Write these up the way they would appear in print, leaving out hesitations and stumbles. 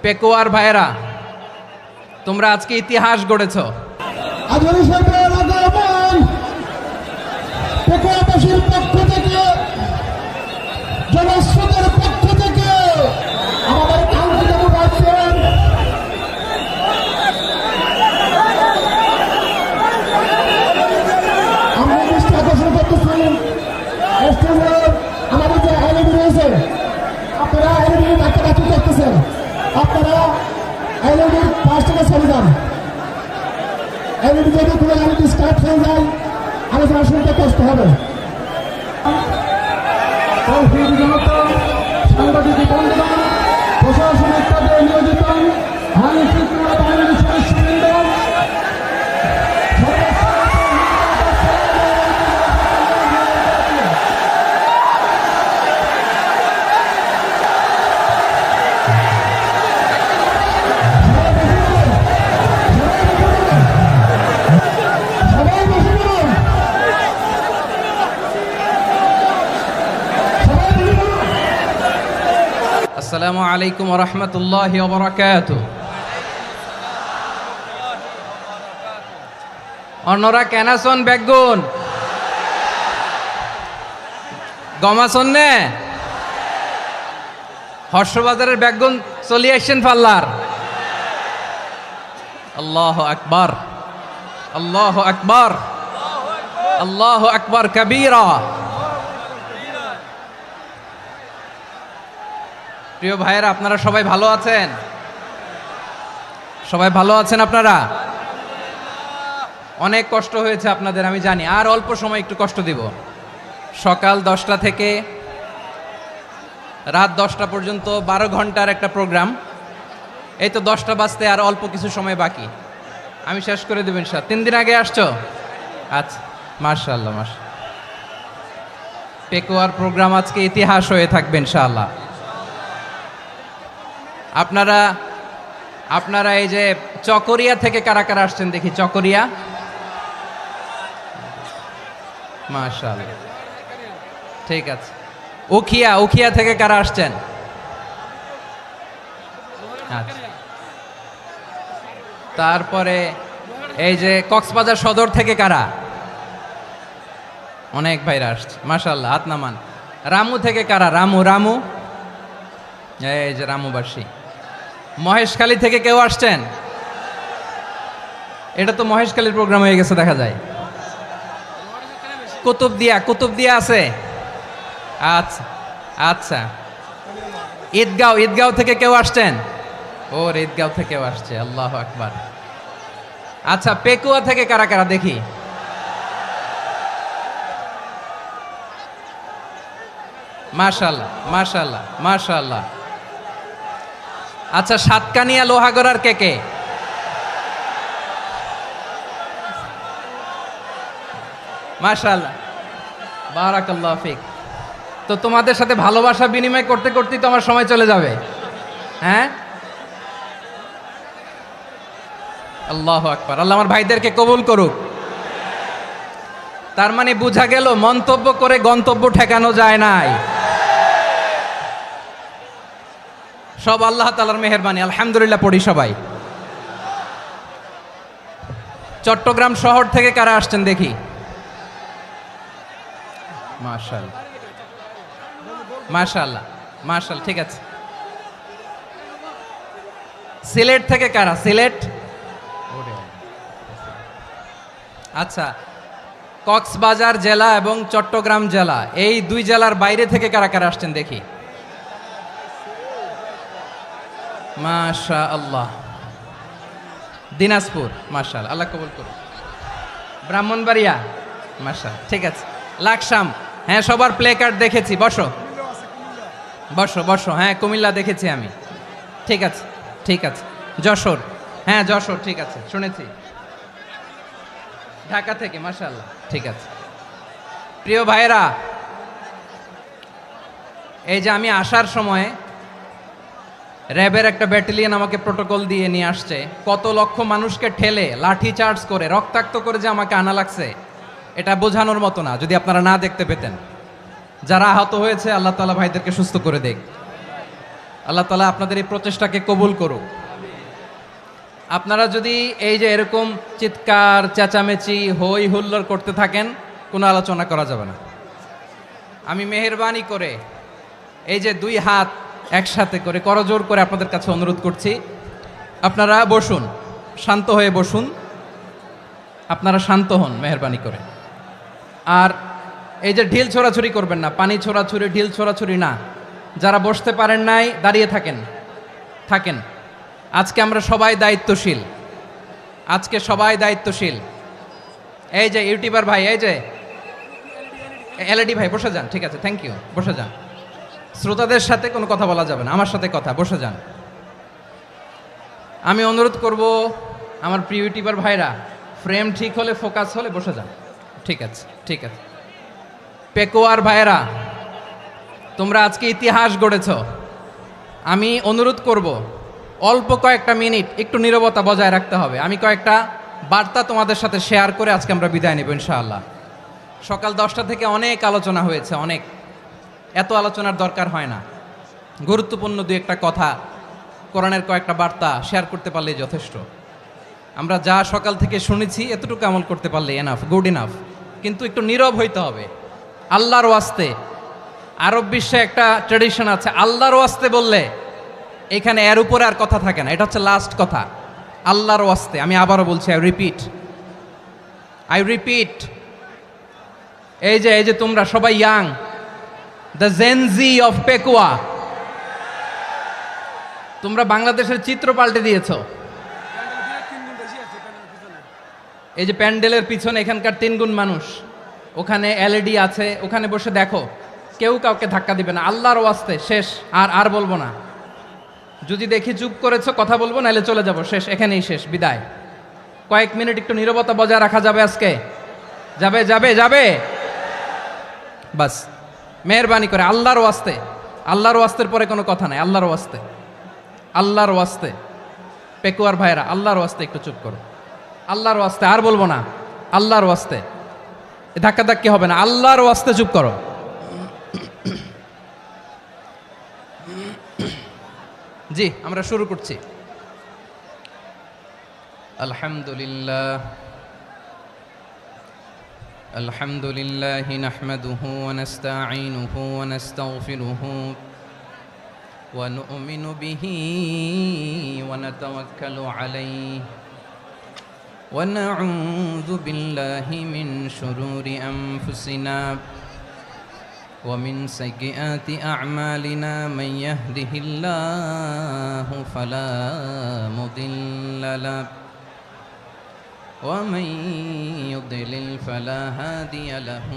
পেকুয়ার ভাইয়েরা, তোমরা আজকে ইতিহাস গড়েছ। পেকুয়াবাসীর পক্ষ থেকে, জনস্রোতের পক্ষ থেকে আমাদের কাঙ্ক্ষিত মুবাচ্ছেন আমরা দৃষ্টি আকর্ষণ করতেছি আমাদের যে এলইডি রয়েছে, আপনারা এলইডি বাচ্চা করতেছেন, আপনারা এলইডির পাশ থেকে চলে যান। এলইডি যদি কোনো এলইডি স্টার্ট হয়ে যায় আলোচনা শুনতে কষ্ট হবে। সাংবাদিক বন্ধুগণ, প্রশাসনিক কাজে নিয়োজিত আইন শৃঙ্খলা বাহিনীর সদস্যবৃন্দ, আসসালামু আলাইকুম ওয়া রাহমাতুল্লাহি ওয়া বারাকাতুহু। অন্যরা কেনাসন বেগুন গমাসন নে হর্ষবাজারের বেগুন চলি আসছেন পাল্লার। আল্লাহু আকবার, আল্লাহু আকবার, আল্লাহু আকবার কাবীরা। প্রিয় ভাইয়েরা, আপনারা সবাই ভালো আছেন? সবাই ভালো আছেন? আপনারা অনেক কষ্ট হয়েছে আপনাদের, আমি জানি। আর অল্প সময় একটু কষ্ট দিব। সকাল 10টা থেকে রাত 10টা পর্যন্ত 12 ঘন্টার একটা প্রোগ্রাম। এই তো 10টা বাজতে আর অল্প কিছু সময় বাকি, আমি শেষ করে দেবেন। 3 দিন আগে আসছো? আচ্ছা, মাশাআল্লাহ, মাশাআল্লাহ। পেকুয়ার প্রোগ্রাম আজকে ইতিহাস হয়ে থাকবে ইনশাআল্লাহ। আপনারা এই যে চকরিয়া থেকে কারা কারা আসছেন দেখি? চকরিয়া, মাশাআল্লাহ, ঠিক আছে। উখিয়া থেকে কারা আসছেন? আচ্ছা। তারপরে এই যে কক্সবাজার সদর থেকে কারা? অনেক ভাইরা আসছে, মাশাআল্লাহ, হাত নামান। রামু থেকে কারা? রামু, এই যে রামুবাসী। মহেশখালী থেকে কেউ আসছেন? এটা তো মহেশখালীর প্রোগ্রাম হয়ে গেছে দেখা যায়। কুতুবদিয়া আছে? আচ্ছা আচ্ছা। ঈদগাঁও থেকে কেউ আসছেন? ওর ঈদগাঁও থেকেও আসছে, আল্লাহু আকবার। আচ্ছা, পেকুয়া থেকে কারা কারা দেখি? মাশাআল্লাহ, মাশাআল্লাহ, মাশাআল্লাহ। আচ্ছা, সাতকানিয়া লোহাগড়ার কে? মাশাআল্লাহ, বারাকাল্লাহু ফিক। তো তোমাদের সাথে ভালোবাসা বিনিময় করতে করতেই তো আমার সময় চলে যাবে। হ্যাঁ, আল্লাহু আকবার। আল্লাহ আমার ভাইদেরকে কবুল করুক। তার মানে বোঝা গেল মন্তব্য করে গন্তব্য ঠেকানো যায় নাই। সব আল্লাহ তাআলার মেহেরবানি, আলহামদুলিল্লাহ পড়ি সবাই। চট্টগ্রাম শহর থেকে কারা আসছেন দেখি? মাশাআল্লাহ, মাশাআল্লাহ, মাশাআল্লাহ, ঠিক আছে। সিলেট থেকে কারা? সিলেট, আচ্ছা। কক্সবাজার জেলা এবং চট্টগ্রাম জেলা, এই দুই জেলার বাইরে থেকে কারা কারা আসছেন দেখি? মাশাআল্লাহ। দিনাজপুর, মাশাআল্লাহ, আল্লাহ কবুল করুন। ব্রাহ্মণবাড়িয়া, মাশাআল্লাহ, ঠিক আছে। লাকসাম, হ্যাঁ, সবার প্লে কার্ড দেখেছি। বসো। হ্যাঁ, কুমিল্লা দেখেছি আমি, ঠিক আছে, ঠিক আছে। যশোর, হ্যাঁ যশোর, ঠিক আছে, শুনেছি। ঢাকা থেকে, মাশাআল্লাহ, ঠিক আছে। প্রিয় ভাইয়েরা, এই যে আমি আসার সময় র্যাবের একটা ব্যাটালিয়ন আমাকে প্রোটোকল দিয়ে নিয়ে আসছে। কত লক্ষ মানুষকে ঠেলে লাঠি চার্জ করে রক্তাক্ত করে যে আমাকে আনা লাগছে, এটা বোঝানোর মতো না। যদি আপনারা না দেখতে পেতেন। যারা আহত হয়েছে, আল্লাহ তাআলা ভাইদেরকে সুস্থ করে দেখ। আল্লাহ তাআলা আপনাদের এই প্রচেষ্টাকে কবুল করুক। আপনারা যদি এই যে এরকম চিৎকার চেঁচামেচি হই হুল্লোড় করতে থাকেন, কোনো আলোচনা করা যাবে না। আমি মেহেরবানি করে এই যে দুই হাত একসাথে করে করজোর করে আপনাদের কাছে অনুরোধ করছি, আপনারা বসুন, শান্ত হয়ে বসুন, আপনারা শান্ত হন মেহেরবানি করে। আর এই যে ঢিল ছোড়াছুরি করবেন না, পানি ছোড়াছুরি ঢিল ছোড়াছুরি না। যারা বসতে পারেন নাই দাঁড়িয়ে থাকেন। আজকে আমরা সবাই দায়িত্বশীল, আজকে সবাই দায়িত্বশীল। এই যে ইউটিউবার ভাই, এই যে এলইডি ভাই বসে যান, ঠিক আছে, থ্যাংক ইউ, বসে যান। শ্রোতাদের সাথে কোনো কথা বলা যাবে না, আমার সাথে কথা, বসে যান। আমি অনুরোধ করব আমার প্রিয় ইউটিউবার ভাইরা, ফ্রেম ঠিক হলে ফোকাস হলে বসে যান, ঠিক আছে, ঠিক আছে। পেকোয়ার ভাইরা, তোমরা আজকে ইতিহাস গড়েছ। আমি অনুরোধ করব অল্প কয়েকটা মিনিট একটু নীরবতা বজায় রাখতে হবে। আমি কয়েকটা বার্তা তোমাদের সাথে শেয়ার করে আজকে আমরা বিদায় নেব ইনশাআল্লাহ। সকাল 10টা থেকে অনেক আলোচনা হয়েছে, অনেক, এত আলোচনার দরকার হয় না। গুরুত্বপূর্ণ দুই একটা কথা, কোরআনের কয়েকটা বার্তা শেয়ার করতে পারলেই যথেষ্ট। আমরা যা সকাল থেকে শুনেছি এতটুকু আমল করতে পারলে এনাফ, গুড ইনাফ। কিন্তু একটু নীরব হইতে হবে আল্লাহর ওয়াস্তে। আরব বিশ্বে একটা ট্র্যাডিশন আছে, আল্লাহর ওয়াস্তে বললে এখানে এর উপরে আর কথা থাকে না, এটা হচ্ছে লাস্ট কথা। আল্লাহর ওয়াস্তে, আমি আবারও বলছি, আই রিপিট। এই যে তোমরা সবাই young, the Gen Z of Pekua, তোমরা বাংলাদেশের চিত্র পাল্টে দিয়েছ। এই যে প্যান্ডেলের পিছনে এখানকার 3 গুণ মানুষ, ওখানে এলইডি আছে, ওখানে বসে দেখো, কেউ কাউকে ধাক্কা দিবে না। আল্লাহর ওয়াস্তে, শেষ, আর বলবো না। যদি দেখি চুপ করেছো, কথা বলবো, নাহলে চলে যাব, শেষ, এখানেই শেষ, বিদায়। কয়েক মিনিট একটু নীরবতা বজায় রাখা যাবে আজকে? যাবে বাস, মেহেরবানি করে আল্লাহর ওয়াস্তে। আল্লাহর ওয়াস্তের পরে কোনো কথা নাই, আল্লাহর ওয়াস্তে। পেকুয়ার ভাইরা, আল্লাহর ওয়াস্তে একটু চুপ করো, আল্লাহর ওয়াস্তে, আর বলবো না, আল্লাহর ওয়াস্তে। ধাক্কাধাক্কি হবে না, আল্লাহর ওয়াস্তে চুপ করো। জি, আমরা শুরু করছি। আলহামদুলিল্লাহ নাহমাদুহু ওয়া নাস্তাঈনুহু ওয়া নাস্তাগফিরুহু ওয়া নু'মিনু বিহি ওয়া নাতাওয়াক্কালু আলাইহি ওয়া নাউযু বিল্লাহি মিন শুরুরি আনফুসিনা ومن سيئات أعمالنا من يهده الله فلا مضل له ومن يضلل فلا هادي له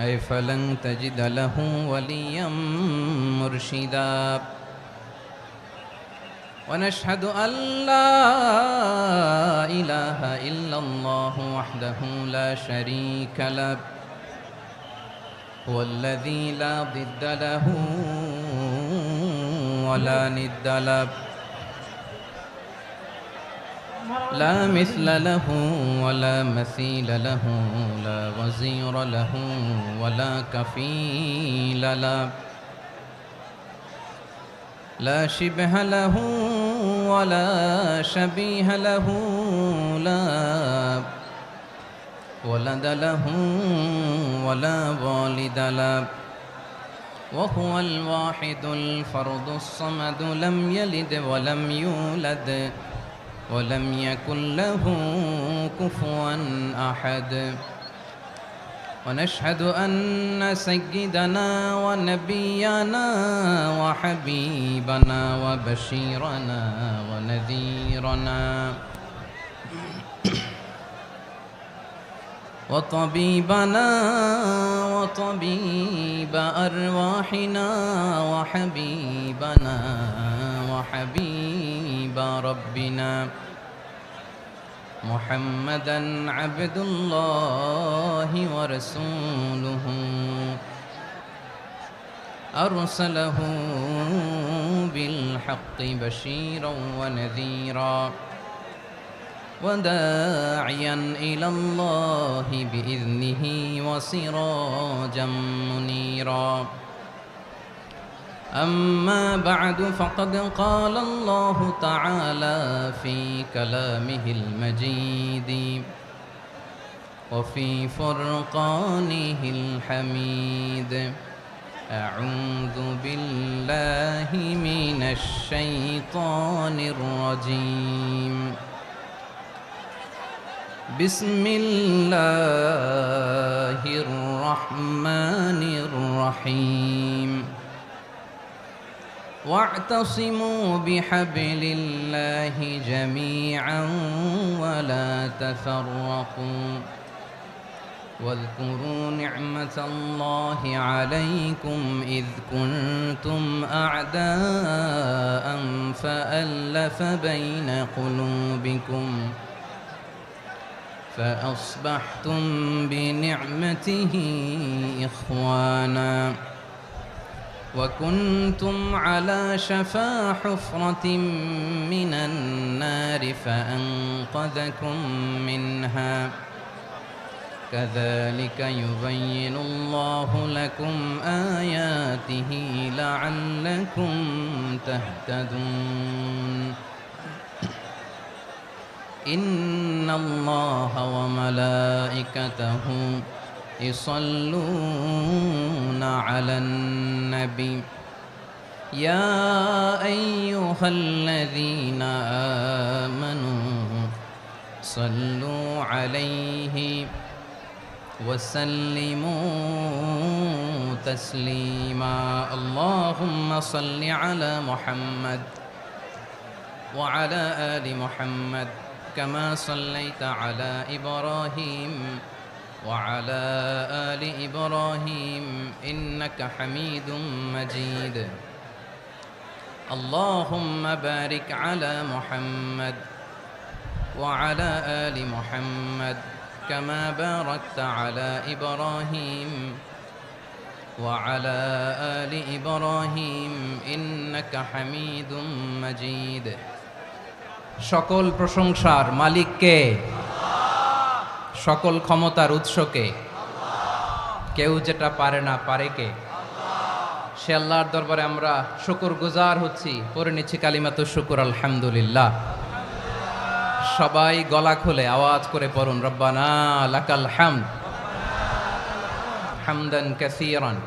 أي فلن تجد له وليا مرشدا ونشهد أن لا إله إلا الله وحده لا شريك له هو الذي لا ضد له ولا ند له لا مثل له ولا مثيل له لا وزير له ولا كفيل له لا شبه له ولا شبيه له لا ولد له ولا والد له وهو الواحد الفرد الصمد لم يلد ولم يولد ولم يكن له كفوا أحد ونشهد أن سيدنا ونبينا وحبيبنا وبشيرنا ونذيرنا وطبيبنا وطبيب أرواحنا وحبيبنا وحبيب ربنا محمدا عبد الله ورسوله أرسله بالحق بشيرا ونذيرا وداعيا إلى الله بإذنه وسراجا منيرا أما بعد فقد قال الله تعالى في كلامه المجيد وفي فرقانه الحميد أعوذ بالله من الشيطان الرجيم بسم الله الرحمن الرحيم واعتصموا بحبل الله جميعا ولا تفرقوا واذكروا نعمة الله عليكم إذ كنتم أعداء فألف بين قلوبكم فأصبحتم بنعمته إخوانا وكنتم على شفا حفرة من النار فأنقذكم منها كذلك يبين الله لكم آياته لعلكم تهتدون إن الله وملائكته يصلون على النبي يا أيها الذين آمنوا صلوا عليه وسلموا تسليما اللهم صل على محمد وعلى آل محمد كما صليت على إبراهيم وعلى آل إبراهيم إنك حميد مجيد اللهم بارك على محمد وعلى آل محمد كما باركت على إبراهيم وعلى آل إبراهيم إنك حميد مجيد সকল প্রশংসার মালিক কে? সকল ক্ষমতার উৎস কে? কেউ যেটা পারে না পারে কে? সে আল্লাহর দরবারে আমরা শুকরগুজার হচ্ছি, পড়ে নিচ্ছি কালিমাতু শুকর আলহামদুলিল্লাহ। সবাই গলা খুলে আওয়াজ করে পড়ুন রব্বানা লাকাল হামদ হামদান কাসীরান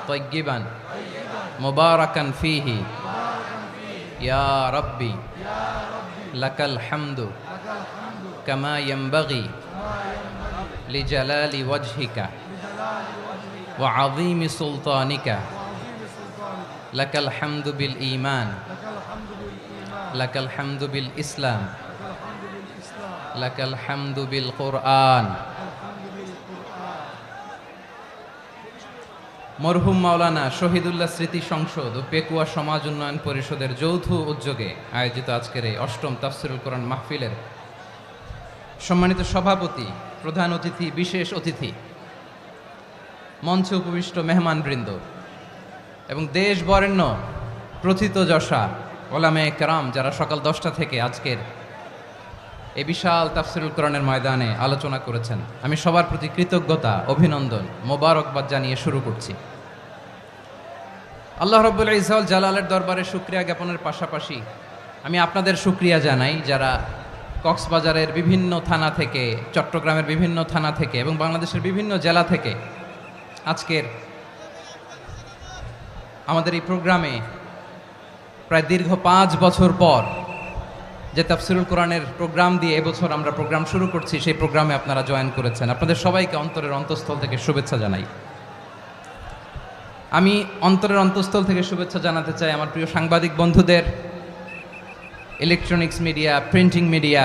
তাইয়্যিবান মুবারাকান ফীহি ইয়া রাব্বি লাকাল হামদু কামা ইয়ানবাগি লিজালালি ওয়াজহিকা ওয়া আযীমি সুলতানিকা লাকাল হামদু বিল ঈমান লাকাল হামদু বিল ইসলাম লাকাল হামদু বিল কুরআন। মরহুম মাওলানা শহীদুল্লাহ স্মৃতি সংসদ ও পেকুয়া সমাজ উন্নয়ন পরিষদের যৌথ উদ্যোগে আয়োজিত আজকের এই অষ্টম তাফসিরুল কোরআন মাহফিলের সম্মানিত সভাপতি, প্রধান অতিথি, বিশেষ অতিথি, মঞ্চে উপবিষ্ট মেহমানবৃন্দ এবং দেশ বরেণ্য প্রথিতযশা ওলামায়ে কেরাম যারা সকাল 10টা থেকে আজকের এই বিশাল তাফসিরুল কোরআনের ময়দানে আলোচনা করেছেন, আমি সবার প্রতি কৃতজ্ঞতা, অভিনন্দন, মোবারকবাদ জানিয়ে শুরু করছি। আল্লাহ রাব্বুল ইজ্জত জালালের দরবারে শুকরিয়া জ্ঞাপনের পাশাপাশি আমি আপনাদের শুকরিয়া জানাই যারা কক্সবাজারের বিভিন্ন থানা থেকে, চট্টগ্রামের বিভিন্ন থানা থেকে এবং বাংলাদেশের বিভিন্ন জেলা থেকে আজকের আমাদের এই প্রোগ্রামে প্রায় দীর্ঘ 5 বছর পর যে তাফসিরুল কোরআনের প্রোগ্রাম দিয়ে এবছর আমরা প্রোগ্রাম শুরু করছি, সেই প্রোগ্রামে আপনারা জয়েন করেছেন। আপনাদের সবাইকে অন্তরের অন্তঃস্থল থেকে শুভেচ্ছা জানাই। আমি অন্তরের অন্তঃস্থল থেকে শুভেচ্ছা জানাতে চাই আমার প্রিয় সাংবাদিক বন্ধুদের, electronics media, printing media,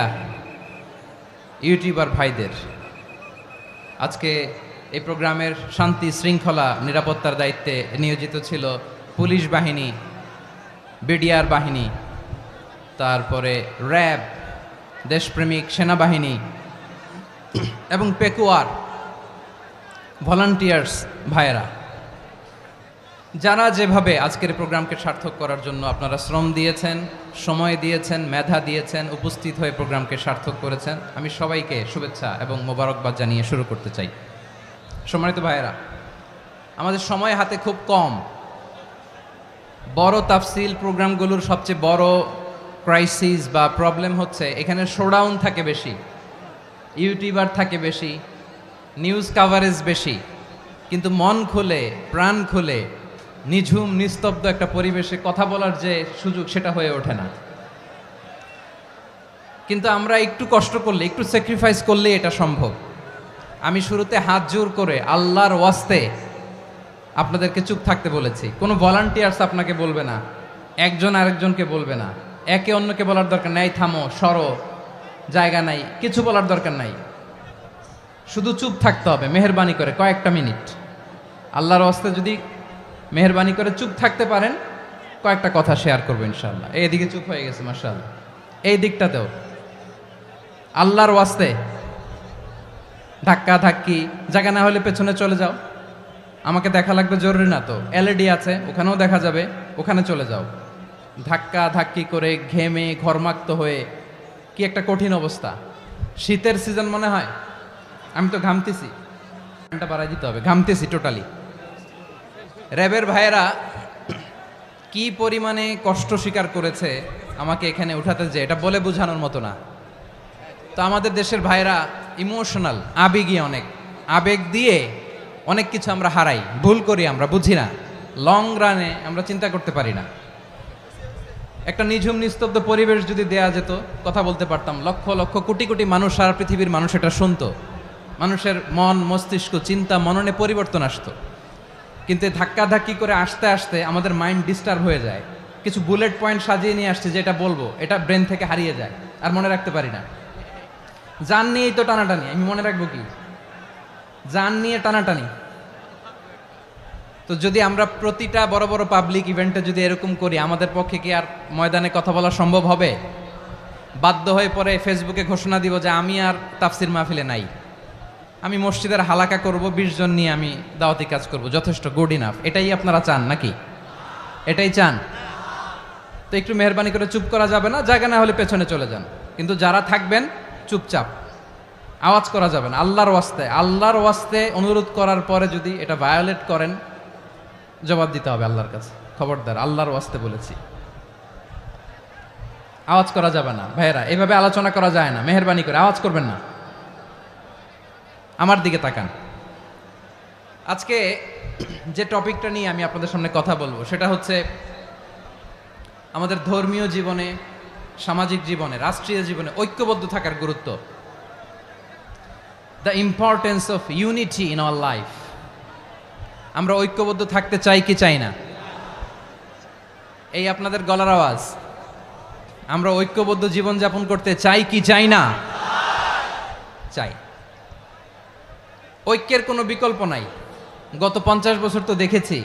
YouTuber ভাইদের। আজকে এই প্রোগ্রামের শান্তি শৃঙ্খলা নিরাপত্তার দায়িত্বে নিয়োজিত ছিল পুলিশ বাহিনী, বিডিআর বাহিনী, তারপরে র্যাব, দেশপ্রেমিক সেনাবাহিনী এবং পেকুয়ার ভলান্টিয়ার্স ভাইয়েরা, যারা যেভাবে আজকের প্রোগ্রামকে সার্থক করার জন্য আপনারা শ্রম দিয়েছেন, সময় দিয়েছেন, মেধা দিয়েছেন, উপস্থিত হয়ে প্রোগ্রামকে সার্থক করেছেন, আমি সবাইকে শুভেচ্ছা এবং মোবারকবাদ জানিয়ে শুরু করতে চাই। সম্মানিত ভাইয়েরা, আমাদের সময় হাতে খুব কম। বড় তাফসিল প্রোগ্রামগুলোর সবচেয়ে বড় ক্রাইসিস বা প্রবলেম হচ্ছে এখানে শোডাউন থাকে বেশি, ইউটিউবার থাকে বেশি, নিউজ কাভারেজ বেশি, কিন্তু মন খুলে প্রাণ খুলে নিঝুম নিস্তব্ধ একটা পরিবেশে কথা বলার যে সুযোগ সেটা হয়ে ওঠে না। কিন্তু আমরা একটু কষ্ট করলে, একটু স্যাক্রিফাইস করলে এটা সম্ভব। আমি শুরুতে হাত জোর করে আল্লাহর ওয়াস্তে আপনাদেরকে চুপ থাকতে বলেছি। কোনো ভলান্টিয়ার্স আপনাকে বলবে না, একজন আরেকজনকে বলবে না, একে অন্যকে বলার দরকার নাই, থামো সরো জায়গা নাই, কিছু বলার দরকার নাই, শুধু চুপ থাকতে হবে মেহেরবানি করে কয়েকটা মিনিট। আল্লাহর ওয়াস্তে যদি মেহেরবানি করে চুপ থাকতে পারেন, কয়েকটা কথা শেয়ার করবো ইনশাআল্লাহ। এইদিকে চুপ হয়ে গেছে মাশাআল্লাহ, এই দিকটাতেও আল্লাহর ওয়াস্তে ধাক্কা ধাক্কি জায়গা না হলে পেছনে চলে যাও, আমাকে দেখা লাগবে জরুরি না তো, এলইডি আছে ওখানেও দেখা যাবে, ওখানে চলে যাও। ধাক্কা ধাক্কি করে ঘেমে ঘরমাক্ত হয়ে কি একটা কঠিন অবস্থা। শীতের সিজন মনে হয়, আমি তো ঘামতেছি, ফ্যানটা বাড়াই দিতে হবে, ঘামতেছি টোটালি। র্যাবের ভাইয়েরা কি পরিমাণে কষ্ট স্বীকার করেছে আমাকে এখানে উঠাতে, যে এটা বলে বোঝানোর মতো না। তো আমাদের দেশের ভাইরা ইমোশনাল, আবেগী অনেক, আবেগ দিয়ে অনেক কিছু আমরা হারাই, ভুল করি, আমরা বুঝি না, লং রানে আমরা চিন্তা করতে পারি না। একটা নিঝুম নিস্তব্ধ পরিবেশ যদি দেয়া যেত, কথা বলতে পারতাম, লক্ষ লক্ষ কোটি কোটি মানুষ, সারা পৃথিবীর মানুষ এটা শুনতো, মানুষের মন মস্তিষ্ক চিন্তা মননে পরিবর্তন আসতো। কিন্তু ধাক্কা ধাক্কি করে আসতে আসতে আমাদের মাইন্ড ডিস্টার্ব হয়ে যায়। কিছু বুলেট পয়েন্ট সাজিয়ে নিয়ে আসছে, যেটা বলবো এটা ব্রেন থেকে হারিয়ে যায়, আর মনে রাখতে পারি না। জান নিয়েই তো টানাটানি, আমি মনে রাখবো কি? জান নিয়ে টানাটানি। তো যদি আমরা প্রতিটা বড় বড় পাবলিক ইভেন্টে যদি এরকম করি, আমাদের পক্ষে কি আর ময়দানে কথা বলা সম্ভব হবে? বাধ্য হয়ে পরে ফেসবুকে ঘোষণা দিব যে আমি আর তাফসির মাহফিলে নাই, আমি মসজিদের হালাকা করব, 20 জন নিয়ে আমি দাওয়াতি কাজ করব, যথেষ্ট, গুড ইনাফ। এটাই আপনারা চান নাকি? এটাই চান? তো একটু মেহরবানি করে চুপ করা যাবে না, জায়গা না হলে পেছনে চলে যান, কিন্তু যারা থাকবেন চুপচাপ, আওয়াজ করা যাবে না। আল্লাহর ওয়াস্তে, আল্লাহর ওয়াস্তে অনুরোধ করার পরে যদি এটা ভায়োলেট করেন, জবাব দিতে হবে আল্লাহর কাছে, খবরদার, আল্লাহর ওয়াস্তে বলেছি। আওয়াজ করা যাবে না ভাইয়েরা, এভাবে আলোচনা করা যায় না, মেহরবানি করে আওয়াজ করবেন না। আমার দিকে তাকান। আজকে যে টপিকটা নিয়ে আমি আপনাদের সামনে কথা বলবো সেটা হচ্ছে আমাদের ধর্মীয় জীবনে, সামাজিক জীবনে, রাষ্ট্রীয় জীবনে ঐক্যবদ্ধ থাকার গুরুত্ব। The importance of unity in our life. আমরা ঐক্যবদ্ধ থাকতে চাই কি চাই না? এই আপনাদের গলার আওয়াজ। আমরা ঐক্যবদ্ধ জীবনযাপন করতে চাই কি চাই না? চাই। ঐক্যের কোনো বিকল্প নাই। গত 50 বছর তো দেখেছি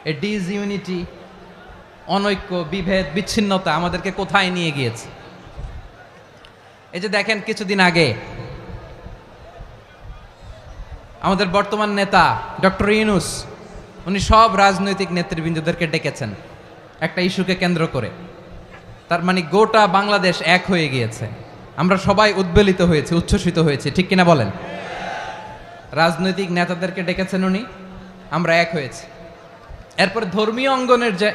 এই ডিসইউনিটি, অনৈক্য, বিভেদ, বিচ্ছিন্নতা আমাদেরকে কোথায় নিয়ে গিয়েছে। এই যে দেখেন, কিছুদিন আগে আমাদের বর্তমান নেতা ডক্টর ইউনূস, উনি সব রাজনৈতিক নেতৃবৃন্দদেরকে ডেকেছেন একটা ইস্যুকে কেন্দ্র করে। তার মানে গোটা বাংলাদেশ এক হয়ে গিয়েছে। আমরা সবাই উদ্বেলিত হয়েছে, উচ্ছ্বসিত হয়েছে, ঠিক কিনা বলেন? রাজনৈতিক নেতাদেরকে ডেকেছেন উনি, আমরা এক হয়েছি। এরপরে ধর্মীয় অঙ্গনের যে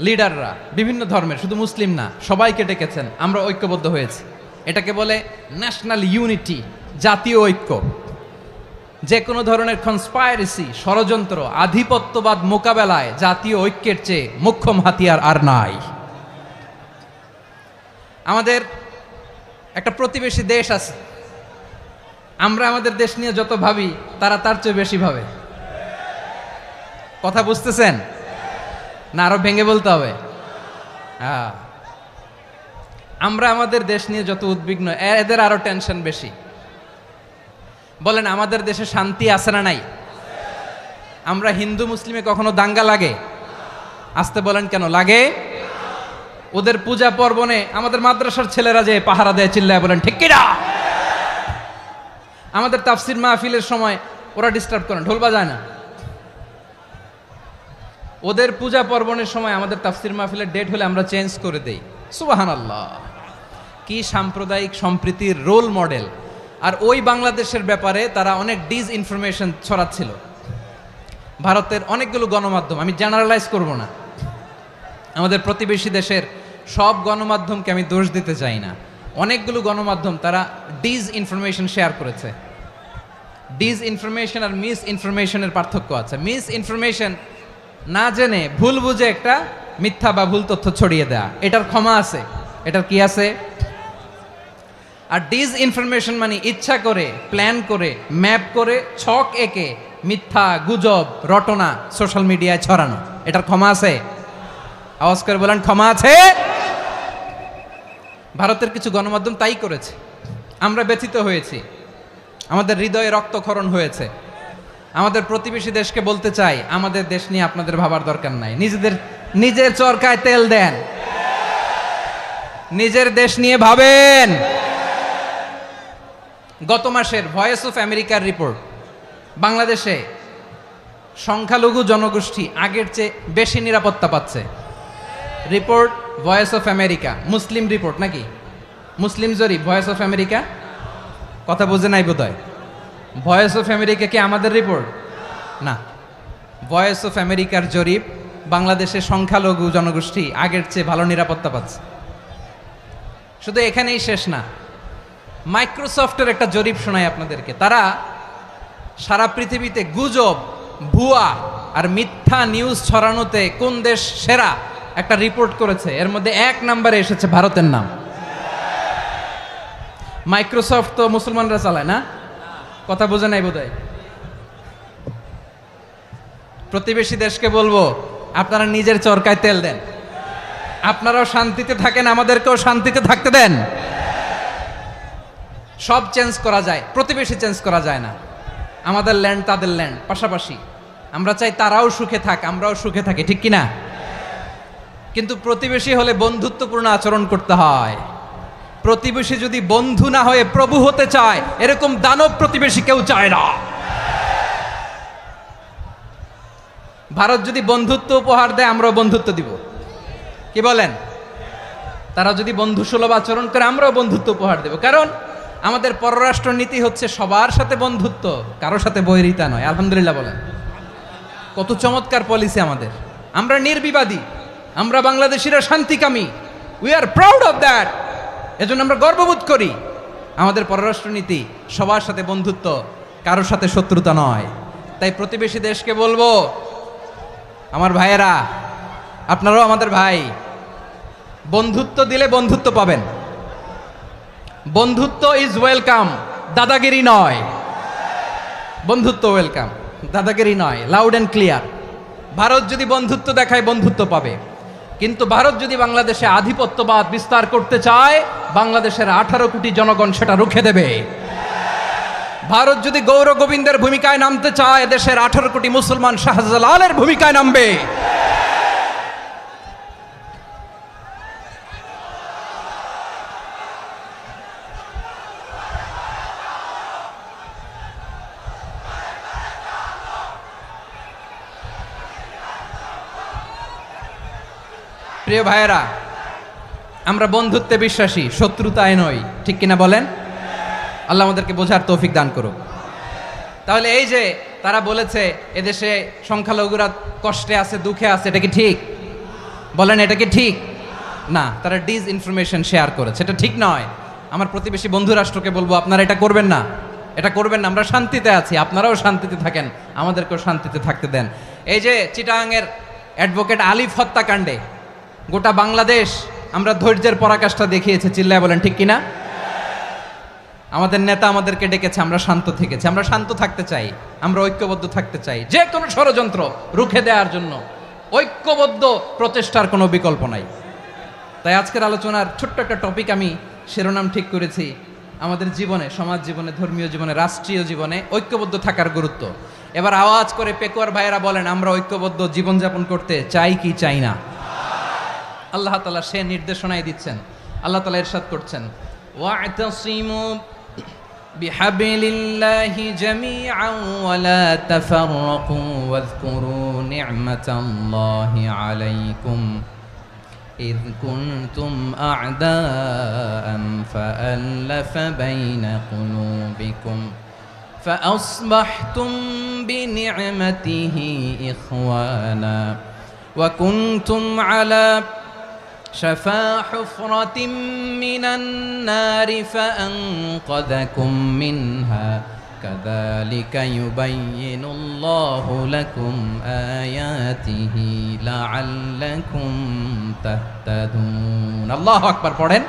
লিডাররা, বিভিন্ন ধর্মের, শুধু মুসলিম না, সবাইকে ডেকেছেন, আমরা ঐক্যবদ্ধ হয়েছি। এটাকে বলে ন্যাশনাল ইউনিটি, জাতীয় ঐক্য। যে কোনো ধরনের কনস্পাইরেসি, ষড়যন্ত্র, আধিপত্যবাদ মোকাবেলায় জাতীয় ঐক্যের চেয়ে মোক্ষম হাতিয়ার আর নাই। আমাদের একটা প্রতিবেশী দেশ আছে, আমরা আমাদের দেশ নিয়ে যত ভাবি তারা তার চেয়ে বেশি ভাবে। কথা বুঝতেছেন না? আরো ভেঙে বলতে হবে। আমরা আমাদের দেশ নিয়ে যত উদ্বিগ্ন, এদের আরো টেনশন বেশি। বলেন, আমাদের দেশে শান্তি আছে না নাই? আমরা হিন্দু মুসলিমে কখনো দাঙ্গা লাগে? আসতে বলেন, কেন লাগে? ওদের পূজা পার্বণে আমাদের মাদ্রাসার ছেলেরা যে পাহারা দেয়, চিল্লায় বলেন ঠিক কিনা? আমাদের তাফসির মাহফিলের সময় ওরা ডিস্টার্ব করেন, ঢোল বাজায় না। ওদের পূজা পার্বণের সময় আমাদের তাফসির মাহফিলের ডেট হলে আমরা চেঞ্জ করে দেই। সুবহানাল্লাহ, কি সাম্প্রদায়িক সম্প্রীতির রোল মডেল। আর ওই বাংলাদেশের ব্যাপারে তারা অনেক ডিসইনফরমেশন ছড়াচ্ছিল। ভারতের অনেকগুলো গণমাধ্যম, আমি জেনারেলাইজ করব না, আমাদের প্রতিবেশী দেশের সব গণমাধ্যমকে আমি দোষ দিতে চাই না, অনেকগুলো গণমাধ্যম তারা ডিস ইনফরমেশন শেয়ার করেছে। ডিস ইনফরমেশন আর মিস ইনফরমেশনের পার্থক্য আছে। মিস ইনফরমেশন না জেনে ভুল বুঝে একটা মিথ্যা বা ভুল তথ্য ছড়িয়ে দেয়া, এটার ক্ষমা আছে, এটার কি আছে। আর ডিস ইনফরমেশন মানে ইচ্ছা করে, প্ল্যান করে, ম্যাপ করে, ছক এঁকে মিথ্যা, গুজব, রটনা সোশ্যাল মিডিয়ায় ছড়ানো, এটার ক্ষমা আছে? আওয়াজ করে বলেন, ক্ষমা আছে? ভারতের কিছু গণমাধ্যম তাই করেছে, আমরা ব্যথিত হয়েছি, আমাদের হৃদয়ে রক্তক্ষরণ হয়েছে। আমাদের প্রতিবেশী দেশকে বলতে চাই, আমাদের দেশ নিয়ে আপনাদের ভাবার দরকার নাই, নিজের চরকায় তেল দেন, নিজের দেশ নিয়ে ভাবেন। গত মাসের ভয়েস অফ আমেরিকার রিপোর্ট, বাংলাদেশে সংখ্যালঘু জনগোষ্ঠী আগের চেয়ে বেশি নিরাপত্তা পাচ্ছে। Report voice of America, Muslim report নাকি, মুসলিম জরিপ ভয়েস অফ আমেরিকা। কথা বুঝে নাই বোধহয়। ভয়েস অফ আমেরিকা কি আমাদের রিপোর্ট না, ভয়েস অফ আমেরিকার জরিপ, বাংলাদেশের সংখ্যালঘু জনগোষ্ঠী আগের চেয়ে ভালো নিরাপত্তা পাচ্ছে। শুধু এখানেই শেষ না, মাইক্রোসফটের একটা জরিপ শোনায় আপনাদেরকে। তারা সারা পৃথিবীতে গুজব, ভুয়া আর মিথ্যা নিউজ ছড়ানোতে কোন দেশ সেরা একটা রিপোর্ট করেছে, এর মধ্যে 1 নম্বরে এসেছে ভারতের নাম। মাইক্রোসফট তো মুসলমানরা চালায় না, কথা বোঝে নাই বোধহয়। প্রতিবেশী দেশকে বলবো, আপনারা নিজের চরকায় তেল দেন, আপনারাও শান্তিতে থাকেন, আমাদেরকেও শান্তিতে থাকতে দেন। সব চেঞ্জ করা যায়, প্রতিবেশী চেঞ্জ করা যায় না। আমাদের ল্যান্ড তাদের ল্যান্ড, পাশাপাশি। আমরা চাই তারাও সুখে থাক, আমরাও সুখে থাকি, ঠিক কিনা? কিন্তু প্রতিবেশী হলে বন্ধুত্বপূর্ণ আচরণ করতে হয়। প্রতিবেশী যদি বন্ধু না হয়ে প্রভু হতে চায়, এরকম দানব প্রতিবেশী কেউ চায় না। ভারত যদি বন্ধুত্ব উপহার দেয়, আমরাও বন্ধুত্ব দিব, কি বলেন? তারা যদি বন্ধু সুলভ আচরণ করে, আমরাও বন্ধুত্ব উপহার দেব। কারণ আমাদের পররাষ্ট্র নীতি হচ্ছে সবার সাথে বন্ধুত্ব, কারোর সাথে বৈরিতা নয়। আলহামদুলিল্লাহ বলেন, কত চমৎকার পলিসি আমাদের। আমরা নির্বিবাদী, আমরা বাংলাদেশিরা শান্তিকামী, we are proud of that. এজন্য আমরা গর্ববোধ করি। আমাদের পররাষ্ট্র নীতি সবার সাথে বন্ধুত্ব, কারোর সাথে শত্রুতা নয়। তাই প্রতিবেশী দেশকে বলবো, আমার ভাইয়েরা, আপনারাও আমাদের ভাই, বন্ধুত্ব দিলে বন্ধুত্ব পাবেন। বন্ধুত্ব ইজ ওয়েলকাম, দাদাগিরি নয়। বন্ধুত্ব ওয়েলকাম, দাদাগিরি নয়, লাউড অ্যান্ড ক্লিয়ার। ভারত যদি বন্ধুত্ব দেখায়, বন্ধুত্ব পাবে। কিন্তু ভারত যদি বাংলাদেশে আধিপত্যবাদ বিস্তার করতে চায়, বাংলাদেশের 18 কোটি জনগণ সেটা রুখে দেবে। ভারত যদি গৌর গোবিন্দের ভূমিকায় নামতে চায়, দেশের 18 কোটি মুসলমান শাহজালালের ভূমিকায় নামবে। প্রিয় ভাইয়েরা, আমরা বন্ধুত্বে বিশ্বাসী, শত্রুতায় নই, ঠিক কিনা বলেন? আল্লাহ আমাদেরকে বোঝার তৌফিক দান করুক। তাহলে এই যে তারা বলেছে এদেশে সংখ্যালঘুরা কষ্টে আছে, দুঃখে আছে, এটা কি ঠিক? বলেন, এটা কি ঠিক? না, তারা ডিস ইনফরমেশন শেয়ার করেছে, এটা ঠিক নয়। আমার প্রতিবেশী বন্ধু রাষ্ট্রকে বলবো, আপনারা এটা করবেন না, এটা করবেন না। আমরা শান্তিতে আছি, আপনারাও শান্তিতে থাকেন, আমাদেরকেও শান্তিতে থাকতে দেন। এই যে চিটাগাংয়ের অ্যাডভোকেট আলিফ হত্যাকাণ্ডে গোটা বাংলাদেশ আমরা ধৈর্যের পরাকাষ্ঠা দেখিয়েছে, চিল্লায় বলেন ঠিক কিনা? আমাদের নেতা আমাদেরকে ডেকেছে, আমরা শান্ত থেকেছি। আমরা শান্ত থাকতে চাই, আমরা ঐক্যবদ্ধ থাকতে চাই। যে কোনো ষড়যন্ত্র রুখে দেওয়ার জন্য ঐক্যবদ্ধ প্রচেষ্টার কোনো বিকল্প নাই। তাই আজকের আলোচনার ছোট্ট একটা টপিক আমি শিরোনাম ঠিক করেছি, আমাদের জীবনে, সমাজ জীবনে, ধর্মীয় জীবনে, রাষ্ট্রীয় জীবনে ঐক্যবদ্ধ থাকার গুরুত্ব। এবার আওয়াজ করে পেকুয়ার ভাইয়েরা বলেন, আমরা ঐক্যবদ্ধ জীবনযাপন করতে চাই কি চাই না? আল্লাহ তাআলা সে নির্দেশনাই দিচ্ছেন। আল্লাহ তাআলা ইরশাদ করছেন, ওয়া'তাসিমু বিহাবলিল্লাহি জামিআন ওয়া লা তাফাররাকু ওয়াযকুরু নি'মাতাল্লাহি আলাইকুম إذ كنتم أعداء فألف بين قلوبكم فأصبحتم بنعمته إخوانا وكنتم على شفا حفرة من النار فأنقذكم منها كذلك يبين الله لكم آياته لعلكم تهتدون الله أكبر পড়েন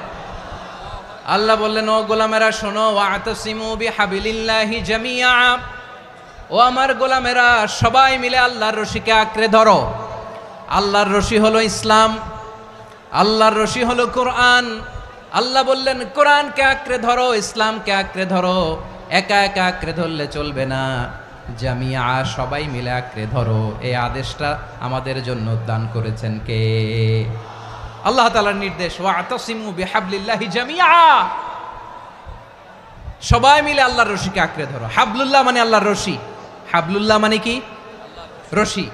আল্লাহ বললেন ও গোলামেরা শোনো ওয়াতাসিমু বিহাবিলিল্লাহি জামিআ ও আমার গোলামেরা সবাই মিলে আল্লাহর রশিকে আঁকড়ে ধরো আল্লাহর রশি হলো ইসলাম আল্লাহর রশি হলো কোরআন আল্লাহ বললেন কোরআনকে আঁকড়ে ধরো ইসলামকে আঁকড়ে ধরো একা একা আঁকড়ে ধরলে চলবে না জামিয়া সবাই মিলে আঁকড়ে ধরো এই আদেশটা আমাদের জন্য দান করেছেন কে আল্লাহ তাআলার নির্দেশ ওয়াতাসিমু বিহাবলিল্লাহি জামিআ সবাই মিলে আল্লাহর রশিকে আঁকড়ে ধরো হাবলুল্লাহ মানে আল্লাহর রশি হাবলুল্লাহ মানে কি রশি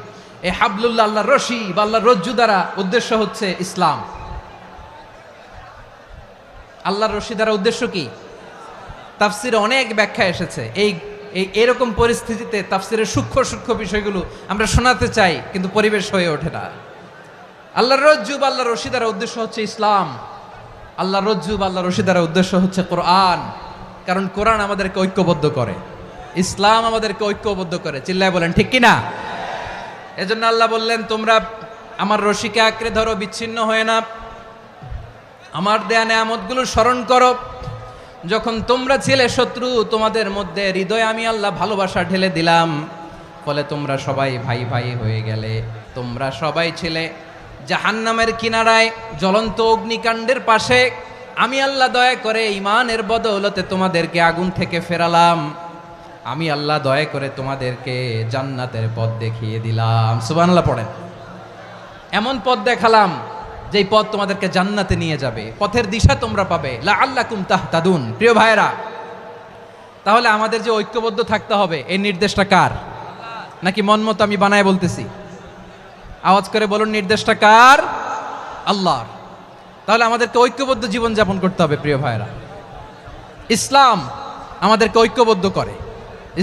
এই হাবলুল্লাহ আল্লাহর রশি বা আল্লাহর রজ্জু দ্বারা উদ্দেশ্য হচ্ছে ইসলাম আল্লাহর রশি দ্বারা উদ্দেশ্য কি তাফসিরে অনেক ব্যাখ্যা এসেছে এই এরকম পরিস্থিতিতে তাফসিরের সূক্ষ্ম সূক্ষ্ম বিষয়গুলো আমরা শোনাতে চাই কিন্তু পরিবেশ হয়ে ওঠে না আল্লাহর রজ্জু বা আল্লাহর রশি দ্বারা উদ্দেশ্য হচ্ছে ইসলাম আল্লাহর রজ্জু বা আল্লাহর রশি দ্বারা উদ্দেশ্য হচ্ছে কোরআন কারণ কোরআন আমাদেরকে ঐক্যবদ্ধ করে ইসলাম আমাদেরকে ঐক্যবদ্ধ করে চিল্লায় বলেন ঠিক কিনা এজন্য আল্লাহ বললেন তোমরা আমার রশিকে আঁকড়ে ধরো বিচ্ছিন্ন হয়ে না আমার দেয়া নেয়ামতগুলো স্মরণ করো যখন তোমরা ছিলে শত্রু তোমাদের মধ্যে হৃদয়ে আমি আল্লাহ ভালোবাসা ঢেলে দিলাম ফলে তোমরা সবাই ভাই ভাই হয়ে গেলে তোমরা সবাই ছিলে জাহান্নামের কিনারায় জ্বলন্ত অগ্নিকাণ্ডের পাশে আমি আল্লাহ দয়া করে ঈমানের বদৌলতে তোমাদেরকে আগুন থেকে ফেরালাম আমি আল্লাহ দয়া করে তোমাদেরকে জান্নাতের পথ দেখিয়ে দিলাম সুবহানাল্লাহ পড়েন এমন পথ দেখালাম যেই পথ তোমাদেরকে জান্নাতে নিয়ে যাবে পথের দিশা তোমরা পাবে লাআল্লাকুম তাহতাদুন প্রিয় ভাইরা তাহলে আমাদের যে ঐক্যবদ্ধ থাকতে হবে এই নির্দেশটা কার নাকি মন মতো আমি বানায় বলতেছি আওয়াজ করে বলুন নির্দেশটা কার আল্লাহর তাহলে আমাদেরকে ঐক্যবদ্ধ জীবন যাপন করতে হবে প্রিয় ভাইরা ইসলাম আমাদেরকে ঐক্যবদ্ধ করে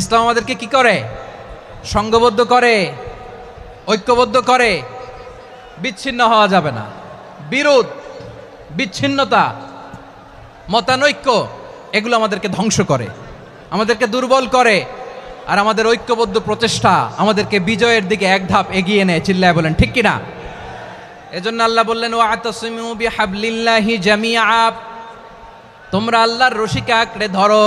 ইসলাম আমাদেরকে কি করে সংঘবদ্ধ করে ঐক্যবদ্ধ করে বিচ্ছিন্ন হওয়া যাবে না বিরোধ বিচ্ছিন্নতা মতানৈক্য এগুলো আমাদেরকে ধ্বংস করে আমাদেরকে দুর্বল করে আর আমাদের ঐক্যবদ্ধ প্রচেষ্টা আমাদেরকে বিজয়ের দিকে এক ধাপ এগিয়ে নেয় চিল্লায় বলেন ঠিক কিনা এজন্য আল্লাহ বললেন ওয়াতাসিমু বিহাবলিল্লাহি জামিআ তোমরা আল্লাহর রশিকে আঁকড়ে ধরো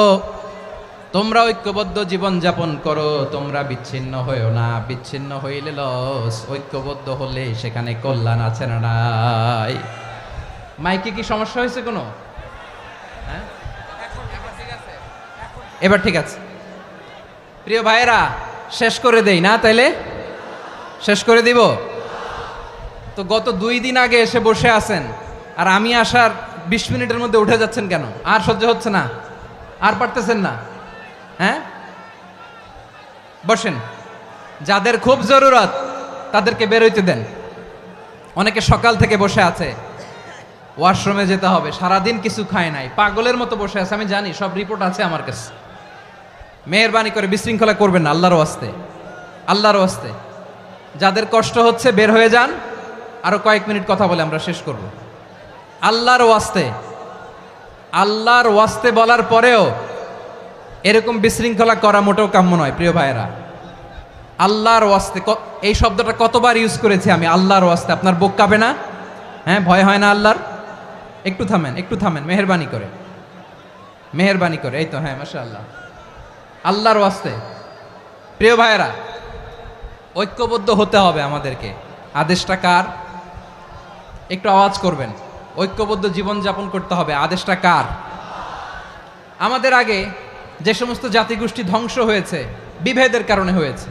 তোমরা ঐক্যবদ্ধ জীবন যাপন করো তোমরা বিচ্ছিন্ন হইও না বিচ্ছিন্ন হইলে লস ঐক্যবদ্ধ হলে সেখানে কল্যাণ আছে না নাই মাইকে কি সমস্যা হয়েছে কোনো হ্যাঁ এবার ঠিক আছে প্রিয় ভাইয়েরা শেষ করে দেই না তাইলে শেষ করে দিব তো গত 2 দিন আগে এসে বসে আছেন আর আমি আসার 20 মিনিটের মধ্যে উঠে যাচ্ছেন কেন আর সহ্য হচ্ছে না আর পারতেছেন না হ্যাঁ বসেন যাদের খুব জরুরত তাদেরকে বের হইতে দেন অনেকে সকাল থেকে বসে আছে ওয়াশরুমে যেতে হবে সারাদিন কিছু খায় নাই পাগলের মতো বসে আছে আমি জানি সব রিপোর্ট আছে আমার কাছে মেহেরবানি করে বিশৃঙ্খলা করবেন না আল্লাহর ওয়াস্তে যাদের কষ্ট হচ্ছে বের হয়ে যান আরো কয়েক মিনিট কথা বলে আমরা শেষ করব আল্লাহর ওয়াস্তে বলার পরেও এরকম বিশৃঙ্খলা করা মোটেও কাম্য নয় প্রিয় ভাইয়েরা আল্লাহর ওয়াস্তে এই শব্দটা কতবার ইউজ করেছি আমি আল্লাহর ওয়াস্তে আপনার বুক কাঁপে না হ্যাঁ ভয় হয় না আল্লাহর একটু থামেন মেহেরবানি করে এই তো হ্যাঁ মাশাআল্লাহ আল্লাহর ওয়াস্তে প্রিয় ভাইয়েরা ঐক্যবদ্ধ হতে হবে আমাদেরকে আদেশটা কার একটু আওয়াজ করবেন ঐক্যবদ্ধ জীবন যাপন করতে হবে আদেশটা কার আমাদের আগে যে সমস্ত জাতিগোষ্ঠী ধ্বংস হয়েছে বিভেদের কারণে হয়েছে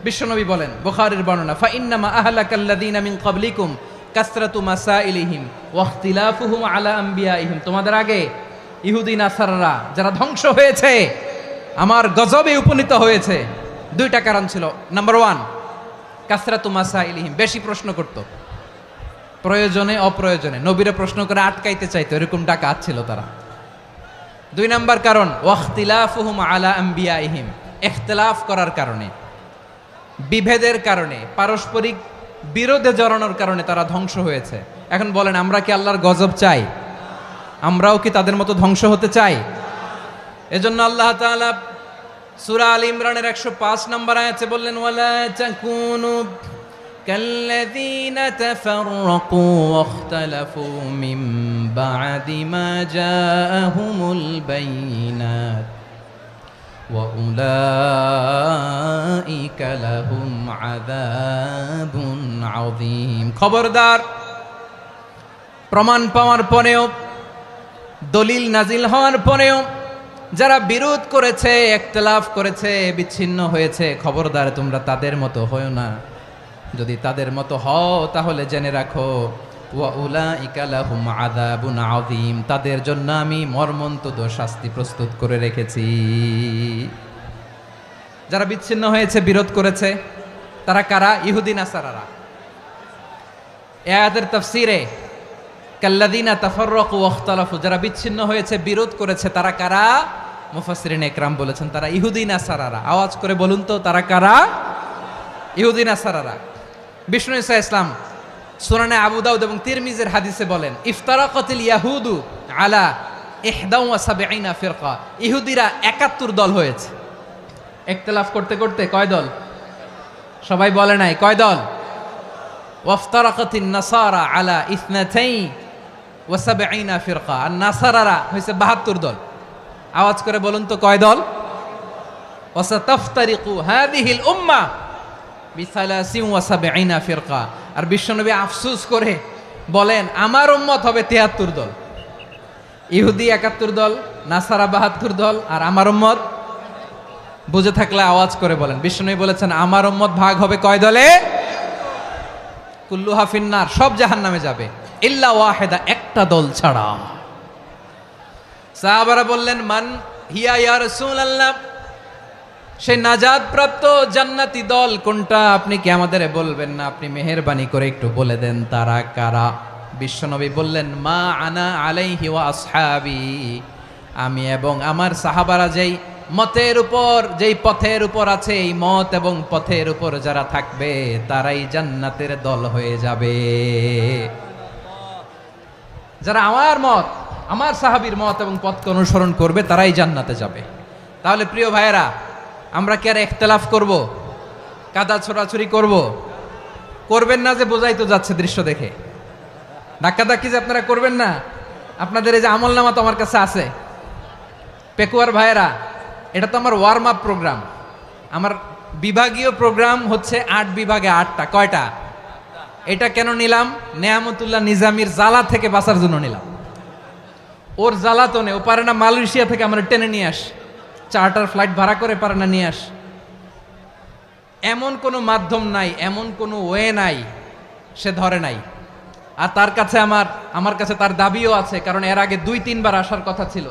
বিশ্বনবী বলেন বুখারীর বর্ণনা ফা ইন্নামা আহলাকাল্লাযীনা মিন ক্বাবলিকুম কাসরাতু মাসাইলিহিম ওয়া ইখতিলাফুহুম আলা আমবিয়াইহিম তোমাদের আগে ইহুদি নাসারারা যারা ধ্বংস হয়েছে আমার গজবে উপনীত হয়েছে 2টা কারণ ছিল নাম্বার 1 কাসরাতু মাসাইলিহিম বেশি প্রশ্ন করত প্রয়োজনে অপ্রয়োজনে নবীরা প্রশ্ন করে আটকাইতে চাইতো এরকম ডাকাত ছিল তারা 2 নাম্বার কারণ ওয়াখতিলাফুহুম আলা আমবিয়াইহিম ইখতিলাফ করার কারণে বিভেদের কারণে পারস্পরিক বিরোধে জড়ানোর কারণে তারা ধ্বংস হয়েছে। এখন বলেন, আমরা কি আল্লাহর গজব চাই? আমরাও কি তাদের মতো ধ্বংস হতে চাই? এজন্য আল্লাহ তাআলা সূরা আল ইমরানের 105 নম্বর আয়াতে বললেন, ওয়ালা তাকুনু কাল্লাযীনা তাফাররাকু ওয়াখতালাফু মিন বা'দি মা জাআহুমুল বাইয়িনাত ওয়া উলাইকা লাহুম আযাবুন আযীম। খবরদার, প্রমাণ পাওয়ার পরেও, দলিল নাজিল হওয়ার পরেও যারা বিরোধ করেছে, ইখতিলাফ করেছে, বিচ্ছিন্ন হয়েছে, খবরদার তোমরা তাদের মতো হয়ো না। যদি তাদের মতো হও তাহলে জেনে রাখো, ওয়া উলাইকা লাহুম আযাবুন আযীম, তাদের জন্য আমি মর্মন্তুদ শাস্তি প্রস্তুত করে রেখেছি। যারা বিচ্ছিন্ন হয়েছে, বিরোধ করেছে, তারা কারা? ইহুদি নাসারারা। এই আয়াতের তাফসীরে কাল্লাযীনা তাফাররাকু ওয়াখতালাফু, যারা বিচ্ছিন্ন হয়েছে, বিরোধ করেছে, তারা কারা? মুফাসসিরিন ইকরাম বলেছেন তারা ইহুদি নাসারারা। আওয়াজ করে বলুন তো, তারা কারা? ইহুদি নাসারারা। বিষ্ণু ঈসা ইসলাম সুনানে আবু দাউদ এবং তিরমিজির হাদিসে বলেন, ইফতারাকাতিল ইয়াহুদু আলা 71 ফিরকা, ইহুদিরা 71 দল হয়েছে। ইখতিলাফ করতে করতে কয় দল? সবাই বলে নাই, কয় দল? ওয়াফতারাকাতিন নাসারা আলা 72 ফিরকা, আর নাসারারা হয়েছে 72 দল। আওয়াজ করে বলুন তো, কয় দল? ওয়াসাতাফতারিকু হাদিহিল উম্মাহ বি73 ফিরকা। আর বিশ্বনবী আফসোস করে বলেন, আমার উম্মত হবে 73 দল। ইহুদি 71 দল, নাসারা 72 দল, আর আমার উম্মত, বুঝে থাকলে আওয়াজ করে বলেন। বিশ্বনবী বলেছেন, আমার উম্মত ভাগ হবে কয় দলে? কুল্লুহা ফিন্নার, সব জাহান্নামে যাবে, ইল্লা ওয়াহিদা, একটা দল ছাড়া। সাহাবারা বললেন, মান হিয়া ইয়া রাসূলুল্লাহ, সেই নাজাত প্রাপ্ত জান্নাতি দল কোনটা? আপনি কি আমাদের বলবেন না? আপনি মেহেরবানি করে একটু বলে দেন তারা কারা। বিশ্বনবী বললেন, মা আনা আলাইহি ওয়া আসহাবি, আমি এবং আমার সাহাবারা যেই মতের উপর, যেই পথের উপর আছে, এই মত এবং পথের উপর যারা থাকবে তারাই জান্নাতের দল হয়ে যাবে। যারা আমার মত, আমার সাহাবীর মত এবং পথকে অনুসরণ করবে তারাই জান্নাতে যাবে। তাহলে প্রিয় ভাইয়েরা, আমরা কি আর ইখতিলাফ করব? কাদা ছোড়াছুরি করব? করবেন না যে বোঝাই তো যাচ্ছে দৃশ্য দেখে। ধাক্কাধাক্কি যে আপনারা করবেন না। আপনাদের এই যে আমলনামা তো আমার কাছে আছে। পেকুয়ার ভাইয়েরা, এটা তো আমার ওয়ার্ম আপ প্রোগ্রাম। আমার বিভাগীয় প্রোগ্রাম হচ্ছে 8 বিভাগে 8টা। কয়টা? এটা কেন নিলাম? নেয়ামতুল্লাহ নিজামীর জ্বালা থেকে বাঁচার জন্য নিলাম। ওর জ্বালাতনে ও পারে না মালয়েশিয়া থেকে আমরা টেনে নিয়ে আস, চার্টার ফ্লাইট ভাড়া করে পারে না নিয়ে আস। এমন কোনো মাধ্যম নাই, এমন কোনো ওয়ে নাই সে ধরে নাই। আর তার কাছে আমার কাছে তার দাবিও আছে, কারণ এর আগে 2-3 বার আসার কথা ছিল।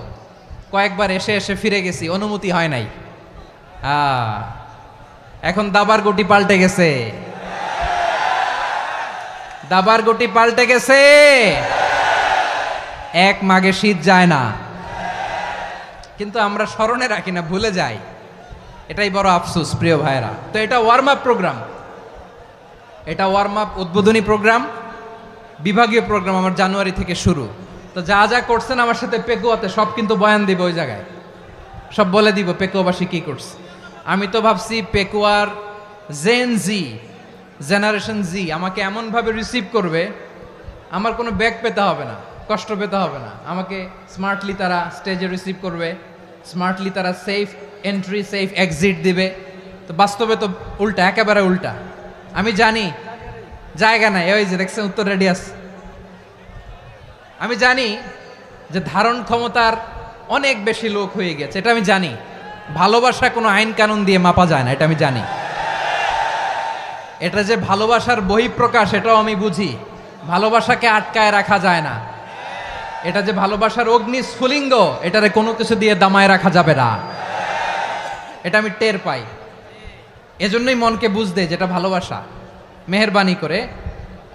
কয়েকবার এসে এসে ফিরে গেছি, অনুমতি হয় নাই। এখন দাবার গুটি পাল্টে গেছে, দাবার গুটি পাল্টে গেছে। এক মাঘে শীত যায় না, কিন্তু আমরা স্মরণে রাখি না, ভুলে যাই। এটাই বড় আফসোস প্রিয় ভাইরা। তো এটা ওয়ার্ম আপ প্রোগ্রাম, এটা ওয়ার্ম আপ উদ্বোধনী প্রোগ্রাম, বিভাগীয় প্রোগ্রাম আমার জানুয়ারি থেকে শুরু। তো যা যা করছেন আমার সাথে পেকুয়াতে সব কিন্তু বয়ান দিব, ওই জায়গায় সব বলে দিব পেকুয়াবাসী কি করছে। আমি তো ভাবছি পেকুয়ার জেনারেশন জি আমাকে এমনভাবে রিসিভ করবে, আমার কোনো ব্যাগ পেতে হবে না, কষ্ট পেতে হবে না। আমাকে স্মার্টলি তারা স্টেজে রিসিভ করবে, স্মার্টলি তারা সেফ এন্ট্রি, সেফ এক্সিট দিবে। তো বাস্তবে তো উল্টা, একেবারে উল্টা। আমি জানি জায়গা নাই, ওই যে দেখছেন উত্তর রেডিয়াস। আমি জানি যে ধারণ ক্ষমতার অনেক বেশি লোক হয়ে গেছে, এটা আমি জানি। ভালোবাসা কোনো আইন কানুন দিয়ে মাপা যায় না, এটা আমি জানি। এটা যে ভালোবাসার বহিঃপ্রকাশ, এটাও আমি বুঝি। ভালোবাসাকে আটকায় রাখা যায় না। এটা যে ভালোবাসার অগ্নি স্ফুলিঙ্গ, এটারে কোনো কিছু দিয়ে দামায় রাখা যাবে না, এটা আমি টের পাই। এজন্যই মনকে বুঝতে যেটা ভালোবাসা। মেহেরবানি করে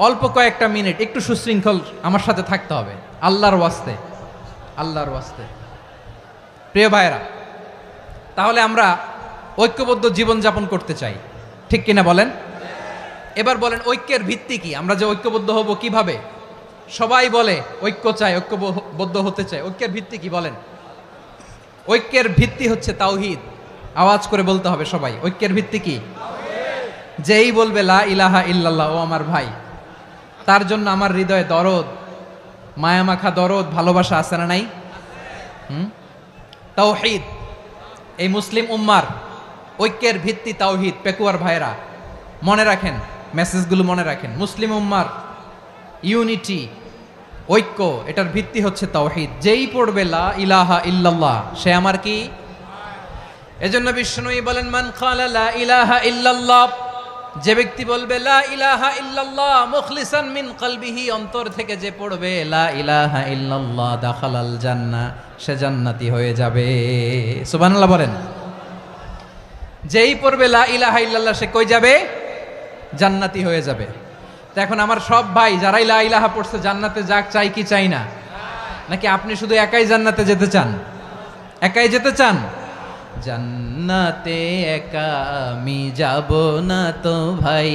অল্প কয়েকটা মিনিট একটু সুশৃঙ্খল আমার সাথে থাকতে হবে, আল্লাহর ওয়াস্তে, আল্লাহর ওয়াস্তে। প্রিয় ভাইয়েরা, তাহলে আমরা ঐক্যবদ্ধ জীবনযাপন করতে চাই, ঠিক কিনা বলেন? এবার বলেন ঐক্যের ভিত্তি কি? আমরা যে ঐক্যবদ্ধ হব কিভাবে? সবাই বলে ঐক্য চাই, ঐক্যবদ্ধ হতে চায়। ঐক্যের ভিত্তি কি বলেন? ঐক্যের ভিত্তি হচ্ছে তাওহীদ। আওয়াজ করে বলতে হবে সবাই, ঐক্যের ভিত্তি কি? যেই বলবে লা ইলাহা ইল্লাল্লাহ, ও আমার ভাই, তার জন্য আমার হৃদয়ে দরদ, মায়ামাখা দরদ, ভালোবাসা আছে না নাই? তাওহীদ। এই মুসলিম উম্মার ঐক্যের ভিত্তি তাওহীদ। পেকুয়ার ভাইরা মনে রাখেন, মেসেজগুলো মনে রাখেন। মুসলিম উম্মার ইউনিটি, ঐক্য, এটার ভিত্তি হচ্ছে তাওহীদ। যেই পড়বে লা ইলাহা ইল্লাল্লাহ, সে আমার কি? এজন্য বিষ্ণুই বলেন, মান ক্বালা লা ইলাহা ইল্লাল্লাহ, যে ব্যক্তি বলবে লা ইলাহা ইল্লাল্লাহ মুখলিসান মিন কলবিহি, অন্তর থেকে যে পড়বে লা ইলাহা ইল্লাল্লাহ, দাখালাল জান্নাহ, সে জান্নাতি হয়ে যাবে। সুবহানাল্লাহ বলেন। যেই পড়বে লা ইলাহা ইল্লাল্লাহ, সে কই যাবে? জান্নাতি হয়ে যাবে। তো এখন আমার সব ভাই যারাই লা ইলাহা পড়ছে জান্নাতে যাক, চাই কি চাই না? নাকি আপনি শুধু একাই জান্নাতে যেতে চান? একাই যেতে চান? জান্নাতে একা আমি যাব না তো ভাই,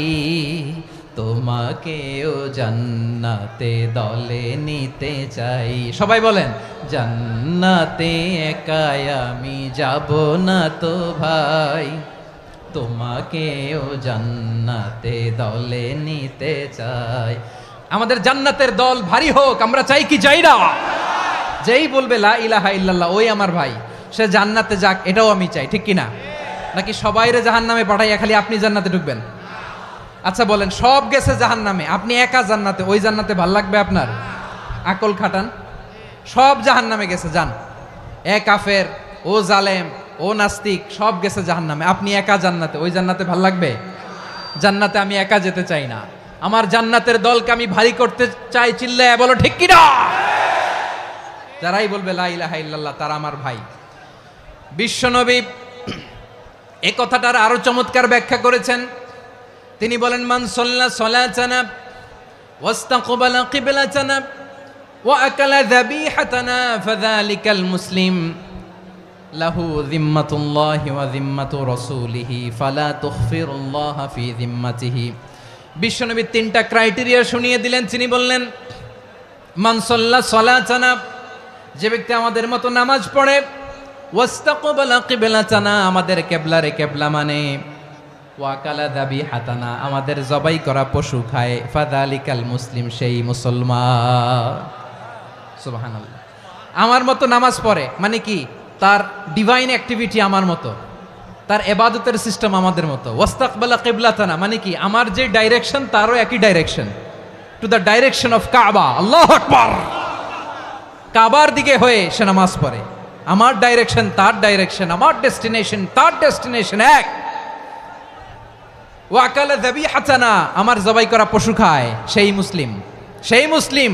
তোমাকেও জান্নাতে দলে নিতে চাই। সবাই বলেন, জান্নাতে একা আমি যাব না তো ভাই, তোমাকেও জান্নাতে দলে নিতে চাই। আমাদের জান্নাতের দল ভারী হোক, আমরা চাই কি চাই না? যেই বলবে লা ইলাহা ইল্লাল্লাহ, ওই আমার ভাই, সে জান্নাতে যাক, এটাও আমি চাই, ঠিক কি না? নাকি সবাইরে জাহান্নামে পাঠাইয়া খালি আপনি জান্নাতে ঢুকবেন? আচ্ছা বলেন, সব গেছে জাহান্নামে, আপনি একা জান্নাতে, ওই জান্নাতে ভাল লাগবে আপনার? আকল খাটান। সব জাহান্নামে গেছে, যান। এ কাফের, ও জালেম, ও নাস্তিক, সব গেছে জাহান্নামে, আপনি একা জান্নাতে, ওই জান্নাতে ভাল লাগবে? জান্নাতে আমি একা যেতে চাই না, আমার জান্নাতের দলকে আমি ভারী করতে চাই। চিল্লায় বলো ঠিক কি না? যারাই বলবে লা ইলাহা ইল্লাল্লাহ, তারা আমার ভাই। বিশ্বনবী এই কথাটার আরো চমৎকার ব্যাখ্যা করেছেন। তিনি বলেন, মান সাল্লা সালাতানা ওয়াস্তাকবালা কিবলাতানা ওয়া আকালা যাবিহাতানা ফাযালিকাল মুসলিম লাহু যিম্মাতুল্লাহি ওয়া যিম্মাতু রাসূলিহি ফালা তুখফিরুল্লাহা ফি যিম্মাতিহি। বিশ্বনবী তিনটা ক্রাইটেরিয়া শুনিয়ে দিলেন। তিনি বললেন, মান সাল্লা সালাতানা, যে ব্যক্তি আমাদের মতো নামাজ পড়ে, ওয়াস্তাকবালা কিবলাতানা, আমাদের কিবলারে কিবলা মানে, ওয়া আকালা যাবিহাতানা, আমাদের জবাই করা পশু খায়, ফাযালিকাল মুসলিম, সেই মুসলমান। সুবহানাল্লাহ। আমার মতো নামাজ পড়ে মানে কি? তার ডিভাইন অ্যাক্টিভিটি আমার মতো, তার ইবাদতের সিস্টেম আমাদের মতো। ওয়াস্তাকবালা কিবলাতানা মানে কি? আমার যে ডাইরেকশন তারও একই direction, to the direction of কাবা। আল্লাহু আকবার। কাবার দিকে হয়ে সে নামাজ পড়ে। আমার ডাইরেকশন তার ডাইরেকশন, আমার ডেস্টিনেশন তার ডেস্টিনেশন এক। ওয়া আকালা যাবিহাতানা, আমার জবাই করা পশু খায়, সেই মুসলিম। সেই মুসলিম।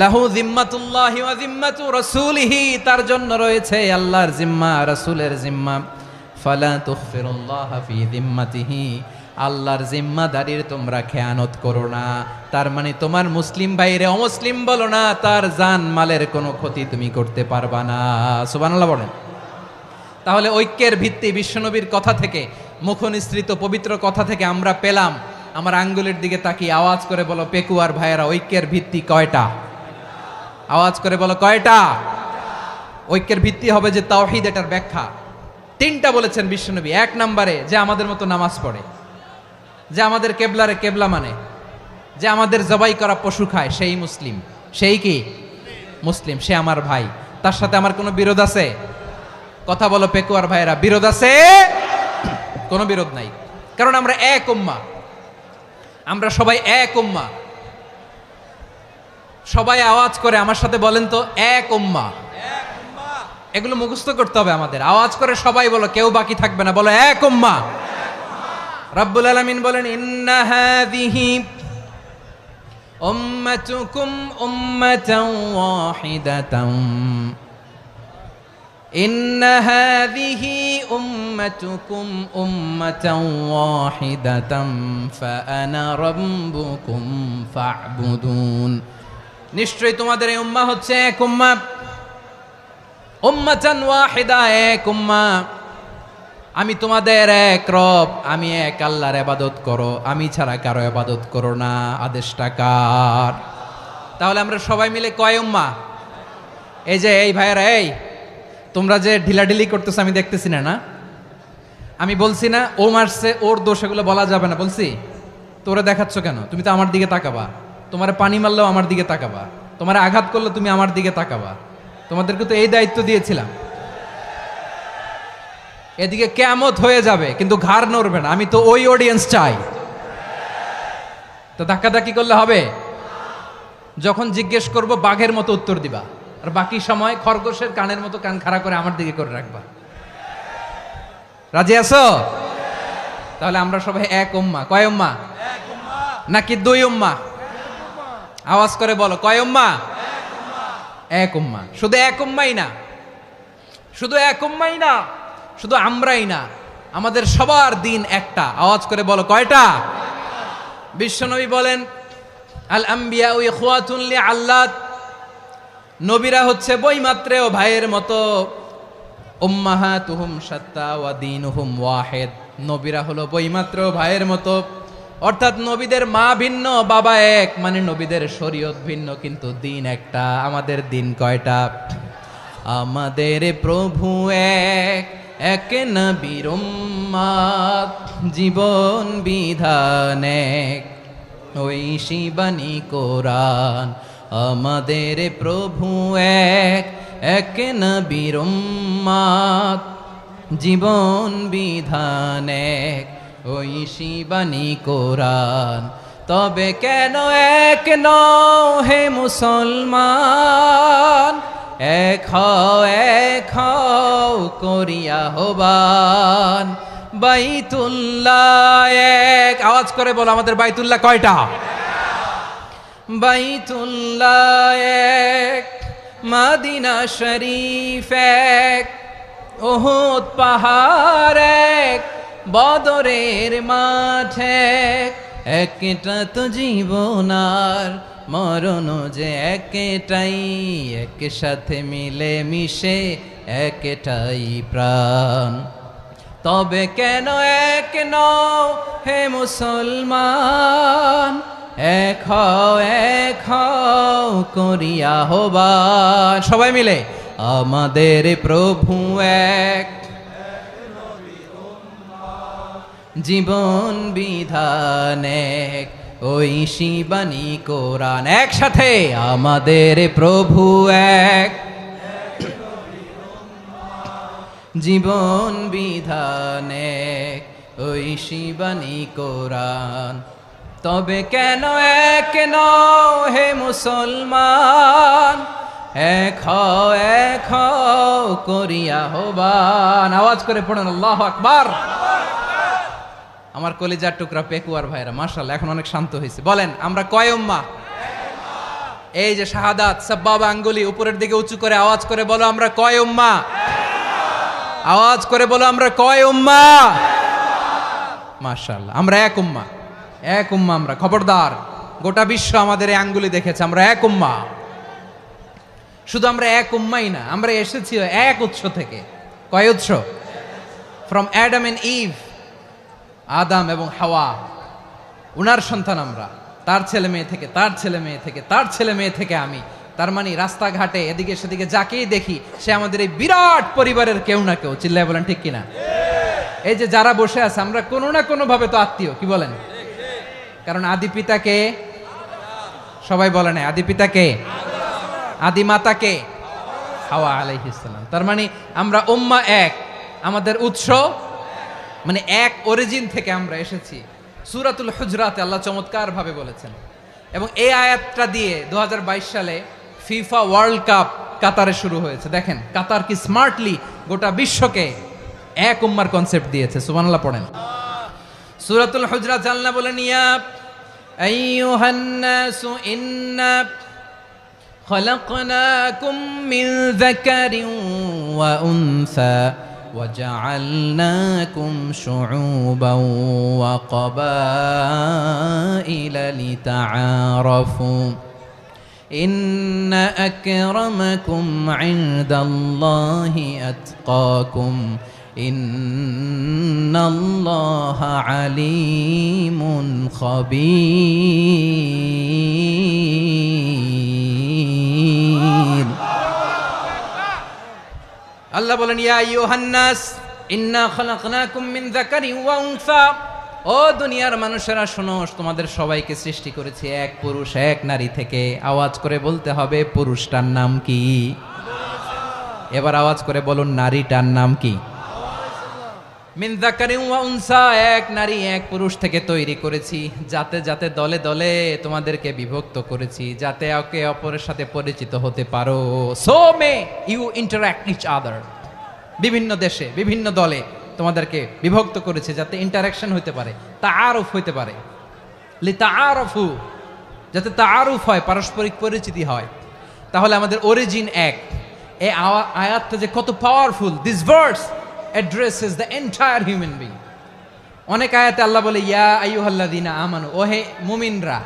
লাহু যিম্মাতুল্লাহি ওয়া যিম্মাতু রাসূলিহি, তার জন্য রয়েছে আল্লাহর জিম্মা, রাসূলের জিম্মা। ফালা তুখফিরুল্লাহা ফি যিম্মাতিহি, আল্লাহর জিম্মাদারির তোমরা খেয়ানত করো না। তার মানে তোমার মুসলিম ভাইরে অমুসলিম বলো না, তার জান মালের কোনো ক্ষতি তুমি করতে পারবা না। সুবহানাল্লাহ বলেন। তাহলে ঐক্যের ভিত্তি বিশ্বনবীর কথা থেকে, মুখনিসৃত পবিত্র কথা থেকে আমরা পেলাম। আমার আঙ্গুলের দিকে তাকিয়ে আওয়াজ করে বলো পেকুয়ার ভাইয়েরা, ঐক্যের ভিত্তি কয়টা? আওয়াজ করে বলো কয়টা? ঐক্যের ভিত্তি হবে যে তাওহীদ, এটার ব্যাখ্যা তিনটা বলেছেন বিশ্বনবী। এক নম্বরে, যে আমাদের মতো নামাজ পড়ে, যে আমাদের কেবলারে কেবলা মানে, যে আমাদের জবাই করা পশু খায়, সেই মুসলিম। সেই কি? মুসলিম। সে আমার ভাই। তার সাথে আমার কোনো বিরোধ আছে? কথা বলো পেকুয়ার ভাইয়েরা, বিরোধ আছে? কোনো বিরোধ নাই, কারণ আমরা এক উম্মাহ, আমরা সবাই এক উম্মাহ। সবাই আওয়াজ করে আমার সাথে বলেন তো, এক উম্মাহ। এগুলো মুখস্থ করতে হবে আমাদের। আওয়াজ করে সবাই বলো, কেউ বাকি থাকবে না, বলো এক উম্মাহ। রব্বুল আলামিন বলেন, ইন্না হাযিহি উম্মাতুকুম উম্মাতান ওয়াহিদাতান, ইন্না হাযিহি উম্মাতুকুম উম্মাতান ওয়াহিদাতান ফাআনা রাব্বুকুম ফা'বুদুন। নিশ্চয়ই তোমাদের এই উম্মাহ হচ্ছে এক উম্মাহ, উম্মাতান ওয়াহিদা, এক উম্মাহ। আমি তোমাদের এক রব, আমি এক আল্লাহর ইবাদত করো, আমি ছাড়া কারো ইবাদত করো না। আদেশটা কার? তাহলে আমরা সবাই মিলে কয় উম্মাহ? এই যে এই ভাইয়েরা, এই তোমরা যে ঢিলাঢিলি করতেছো আমি দেখতেছি না, না আমি বলছি না ও মারছে ওর দোষ, এগুলো বলা যাবে না বলছি? তোরা দেখাচ্ছ কেন? তুমি তো আমার দিকে তাকাবা। তোমার পানি মারলেও আমার দিকে তাকাবা, তোমার আঘাত করলে তুমি আমার দিকে তাকাবা। তোমাদেরকে তো এই দায়িত্ব দিয়েছিলাম। এদিকে কিয়ামত হয়ে যাবে কিন্তু ঘাড় নড়বে না, আমি তো ওই অডিয়েন্স চাই। তো ধাক্কাধাক্কি করলে হবে? যখন জিজ্ঞেস করব বাঘের মতো উত্তর দিবা, আর বাকি সময় খরগোশের কানের মতো কান খাড়া করে আমার দিকে করে রাখবা। রাজি আছো? তাহলে আমরা সবাই এক উম্মাহ। কয় উম্মাহ? নাকি দুই উম্মাহ? আওয়াজ করে বলো, কয় উম্মাহ? এক উম্মাহ। শুধু এক উম্মাই না, শুধু এক উম্মাই না, শুধু আমরাই না, আমাদের সবার দিন একটা। আওয়াজ করে বলো, কয়টা? বিশ্বনবী বলেন, আল আম্বিয়া ইখওয়াতুন লিআল্লাত, নবীরা হচ্ছে বইমাত্রেও ভাইয়ের মতো। উম্মাহাতুহুম শাত্তা ওয়া দীনুহুম ওয়াহিদ, নবীরা হলো বইমাত্রেও ভাইয়ের মতো। অর্থাৎ নবীদের মা ভিন্ন, বাবা এক, মানে নবীদের শরীয়ত ভিন্ন, কিন্তু দিন একটা। আমাদের দিন কয়টা? আমাদের প্রভু এক, এক নবীর উম্মাত, জীবন বিধান এক, ওই শিবানী কোরআন। আমাদের প্রভু এক, এক নবীর উম্মাত, জীবন বিধান এক, ওই শিবানী কোরআন। তবে কেন এক নও হে মুসলমান? এক হও করিয়া হবান। বাইতুল্লাহ এক, আওয়াজ করে বলো আমাদের বাইতুল্লাহ কয়টা? বাইতুল্লাহ এক, মদিনা শরীফ এক, উহুদ পাহাড় এক, বদরের মাঠ এক। একটা তো জীবন আর মরণ যে একটাই, একসাথে মিলে মিশে একটাই প্রাণ। তবে কেন এক নও হে মুসলমান? এক হও করিয়া হবান। সবাই মিলে, আমাদের প্রভু এক, জীবন বিধান এক, ওই শিবানী কোরআন। একসাথে, আমাদের প্রভু এক, জীবন বিধান এক, ওই শিবানী কোরআন। তবে কেন এক নও হে মুসলমান? এক হও করিয়া হবান। আওয়াজ করে পড়ুন আল্লাহু আকবার। আমার কলিজার টুকরা পেকুয়ার ভাইরা মাশাআল্লাহ এখন অনেক শান্ত হয়েছে। বলেন আমরা কয় উম্মাহ? এই যে শাহাদাত সাব্বাবা আঙ্গুলি উপরের দিকে উঁচু করে আওয়াজ করে বলো আমরা কয় উম্মাহ? আওয়াজ করে বলো আমরা কয় উম্মাহ? মাশাআল্লাহ আমরা এক উম্মাহ, এক উম্মাহ আমরা। খবরদার, গোটা বিশ্ব আমাদের এই আঙ্গুলি দেখেছে, আমরা এক উম্মাহ। শুধু আমরা এক উম্মাই না, আমরা এসেছি এক উৎস থেকে। কয় উৎস? ফ্রম অ্যাডাম এন্ড ইভ, আদম এবং হাওয়া, উনার সন্তান আমরা। তার ছেলে মেয়ে থেকে, তার ছেলে মেয়ে থেকে, তার ছেলে মেয়ে থেকে আমি। তার মানে রাস্তাঘাটে এদিকে সেদিকে যাকেই দেখি সে আমাদের এই বিরাট পরিবারের কেউ না কেউ। চিল্লায় বলেন ঠিক কিনা? এই যে যারা বসে আছে আমরা কোনো না কোনো ভাবে তো আত্মীয়, কি বলেন? কারণ আদি পিতাকে সবাই বলে না, আদি পিতাকে, আদি মাতাকে হাওয়া আলাইহিস সালাম। তার মানে আমরা উম্মাহ এক, আমাদের উৎস মানে এক অরিজিন থেকে আমরা এসেছি। সূরাতুল হুজরাতে আল্লাহ চমৎকার ভাবে বলেছেন, এবং এই আয়াতটা দিয়ে 2022 সালে ফিফা ওয়ার্ল্ড কাপ কাতারে শুরু হয়েছে। দেখেন কাতার কি স্মার্টলি গোটা বিশ্বকে এক উম্মার কনসেপ্ট দিয়েছে। সুবহানাল্লাহ পড়েন। সূরাতুল হুজরাত আল্লাহ বলেন, ইয়া আইয়ুহান নাসু ইন্না খলাকনাকুম মিন যাকারিন ওয়া উনসা وجعلناكم شعوبا وقبائل لتعارفوا إن أكرمكم عند الله أتقاكم ইন্নাল্লাহা আলিমুন খাবীর। আল্লাহ বলেন, ইয়া আইয়ুহান নাস ইন্না খালাকনাকুম মিন যাকারিন ওয়া উনসা। ও দুনিয়ার মানুষেরা শোনো, তোমাদের সবাইকে সৃষ্টি করেছি এক পুরুষ এক নারী থেকে। আওয়াজ করে বলতে হবে, পুরুষটার নাম কি? এবার আওয়াজ করে বলুন, নারীটার নাম কি? মিন যাকারিন ওয়া উনসা, এক নারী এক পুরুষ থেকে তৈরি করেছি। যাতে যাতে দলে দলে তোমাদেরকে বিভক্ত করেছি, যাতে একে অপরের সাথে পরিচিত হতে পারো। So may you interact each other. বিভিন্ন দেশে বিভিন্ন দলে তোমাদেরকে বিভক্ত করেছে যাতে ইন্টারাকশন হতে পারে, তাআরুফ হতে পারে। লিতাআরফু, যাতে তাআরুফ হয়, পারস্পরিক পরিচিতি হয়। তাহলে আমাদের অরিজিন এক। এই আয়াতটা যে কত powerful! This verse addresses the entire human being. অনেক আয়াতে আল্লাহ বলে ইয়া আইয়ুহাল্লাযীনা আমানু, ওহে মুমিনরা।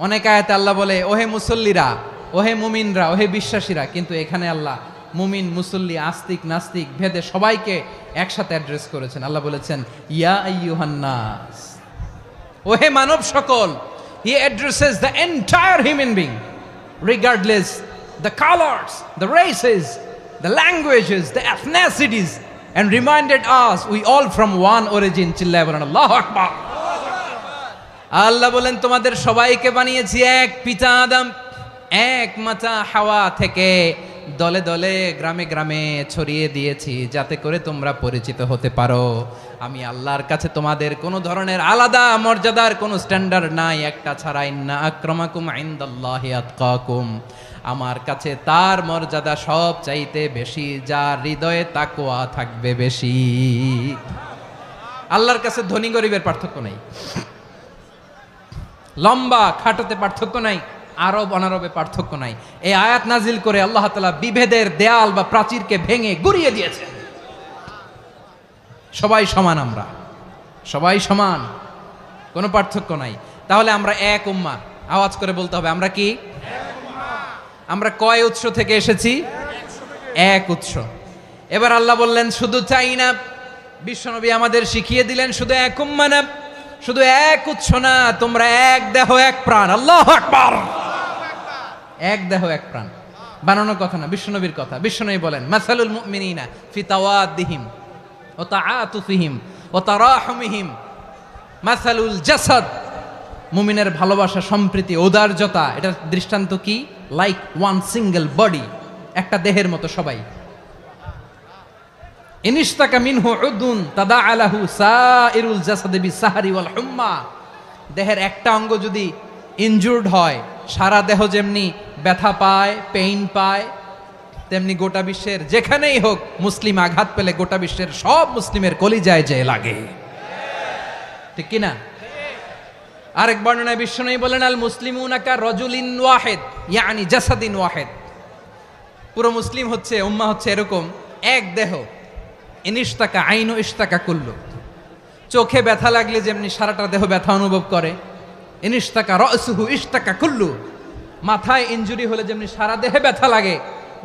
অনেক আয়াতে আল্লাহ বলে ওহে মুসল্লিরা, ওহে মুমিনরা, ওহে বিশ্বাসীরা। কিন্তু এখানে আল্লাহ মুমিন মুসল্লি আস্তিক নাস্তিক ভেদে সবাইকে একসাথে অ্যাড্রেস করেছেন। আল্লাহ বলেছেন ইয়া আইয়ুহান নাস, ওহে মানব সকল। হি addresses the entire human being regardless the colours, the races, the languages, the এথনিসিটিস, and reminded us we all from one origin. চিল্লায় বলেন আল্লাহু আকবার। আল্লাহ বলেন তোমাদের সবাইকে বানিয়েছি এক পিতা আদম, এক মাতা হাওয়া থেকে। দলে দলে গ্রামে গ্রামে ছড়িয়ে দিয়েছি যাতে করে তোমরা পরিচিত হতে পারো। আমি আল্লাহর কাছে তোমাদের কোনো ধরনের আলাদা মর্যাদার কোনো স্ট্যান্ডার্ড নাই, একটা ছাড়া। ইন্না আক্রামাকুম ইনদাল্লাহি আতকাকুম, আমার কাছে তার মর্যাদা সব চাইতে বেশি যার হৃদয়ে তাকওয়া থাকবে বেশি। আল্লাহর কাছে ধনী গরিবের পার্থক্য নাই, লম্বা খাটোতে পার্থক্য নাই, আরব অনারবে পার্থক্য নাই। এই আয়াত নাজিল করে আল্লাহ তাআলা বিভেদের দেয়াল বা প্রাচীরকে ভেঙে গুড়িয়ে দিয়েছেন। সবাই সমান, আমরা সবাই সমান, কোনো পার্থক্য নাই। তাহলে আমরা এক উম্মাহ। আওয়াজ করে বলতে হবে, আমরা কি? আমরা কয় উৎস থেকে এসেছি? এক উৎস। এবার আল্লাহ বললেন শুধু চাই না, বিশ্বনবী আমাদের শিখিয়ে দিলেন শুধু এক উম্মাহ না, শুধু এক উৎস না, তোমরা এক দেহ এক প্রাণ। আল্লাহু আকবার। এক দেহ এক প্রাণ বানানোর কথা না, বিশ্বনবীর কথা। বিশ্বনবী বলেন মাসালুল মুমিনিনা ফি তাওয়াদ্দিহিম ওয়া তাআতুফিহিম ওয়া তারাহুমিহিম মাসালুল জাসাদ। মুমিনের ভালোবাসা, সম্প্রীতি, ঔদার্যতা, এটার দৃষ্টান্ত কি? লাইক ওয়ান সিঙ্গেল বডি, একটা দেহের মতো সবাই। ইনিশতাকা মিনহু উদুন তাদাআ লাহু সাইরুল জাসাদি বিসাহরি ওয়াল হুম্মা। দেহের একটা অঙ্গ যদি ইনজুর্ড হয়, সারা দেহ যেমনি ব্যথা পায়, পেইন পায়, তেমনি গোটা বিশ্বের যেখানেই হোক মুসলিম আঘাত পেলে গোটা বিশ্বের সব মুসলিমের কলিজায় যে লাগে, ঠিক কিনা? আরেক বর্ণনায় বিশ্বনবী বলেন আল মুসলিমুনা কা রাজুলিন ওয়াহিদ ইয়ানি জাসাদিন ওয়াহিদ। পুরো মুসলিম হচ্ছে, উম্মাহ হচ্ছে এরকম এক দেহ। ইনিশতাকা আইনু ইশতাকা কুল্লু। চোখে ব্যথা লাগলে যেমনি সারাটা দেহ ব্যথা অনুভব করে, ইনিশতাকা রাসুহু ইশতাকা কুল্লু। মাথায় ইনজুরি হলে যেমনি সারা দেহে ব্যথা লাগে,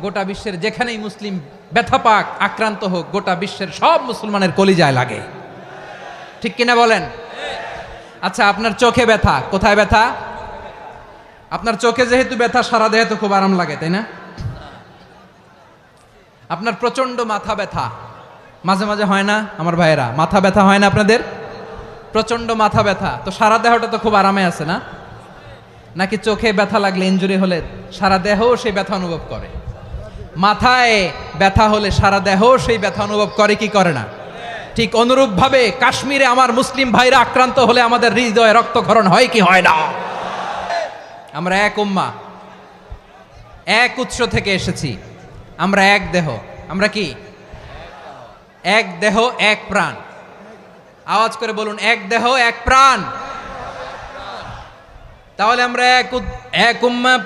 গোটা বিশ্বের যেখানেই মুসলিম ব্যথা পাক, আক্রান্ত হোক, গোটা বিশ্বের সব মুসলমানের কলিজায় লাগে, ঠিক কিনা বলেন? আচ্ছা, আপনার চোখে ব্যথা, কোথায় ব্যথা? আপনার চোখে যেহেতু ব্যথা, সারা দেহে তো খুব আরাম লাগে, তাই না? আপনার প্রচন্ড মাথা ব্যথা মাঝে মাঝে হয় না আমার ভাইয়েরা? মাথা ব্যথা হয় না আপনাদের? প্রচন্ড মাথা ব্যথা, তো সারা দেহটা তো খুব আরামে আছে না? নাকি চোখে ব্যথা লাগলে, ইনজুরি হলে সারা দেহ সেই ব্যথা অনুভব করে? মাথায় ব্যথা হলে সারা দেহ সেই ব্যথা অনুভব করে কি করে না? ঠিক অনুরূপ ভাবে কাশ্মীরে আমার মুসলিম ভাইরা আক্রান্ত হলে আমাদের হৃদয়ে রক্তক্ষরণ হয় কি হয় না? আমরা এক উম্মাহ, এক উৎস থেকে এসেছি, আমরা এক দেহ। আমরা কি? এক দেহ এক প্রাণ। আওয়াজ করে বলুন, এক দেহ এক প্রাণ। তাহলে আমরা এক উম্মাহ,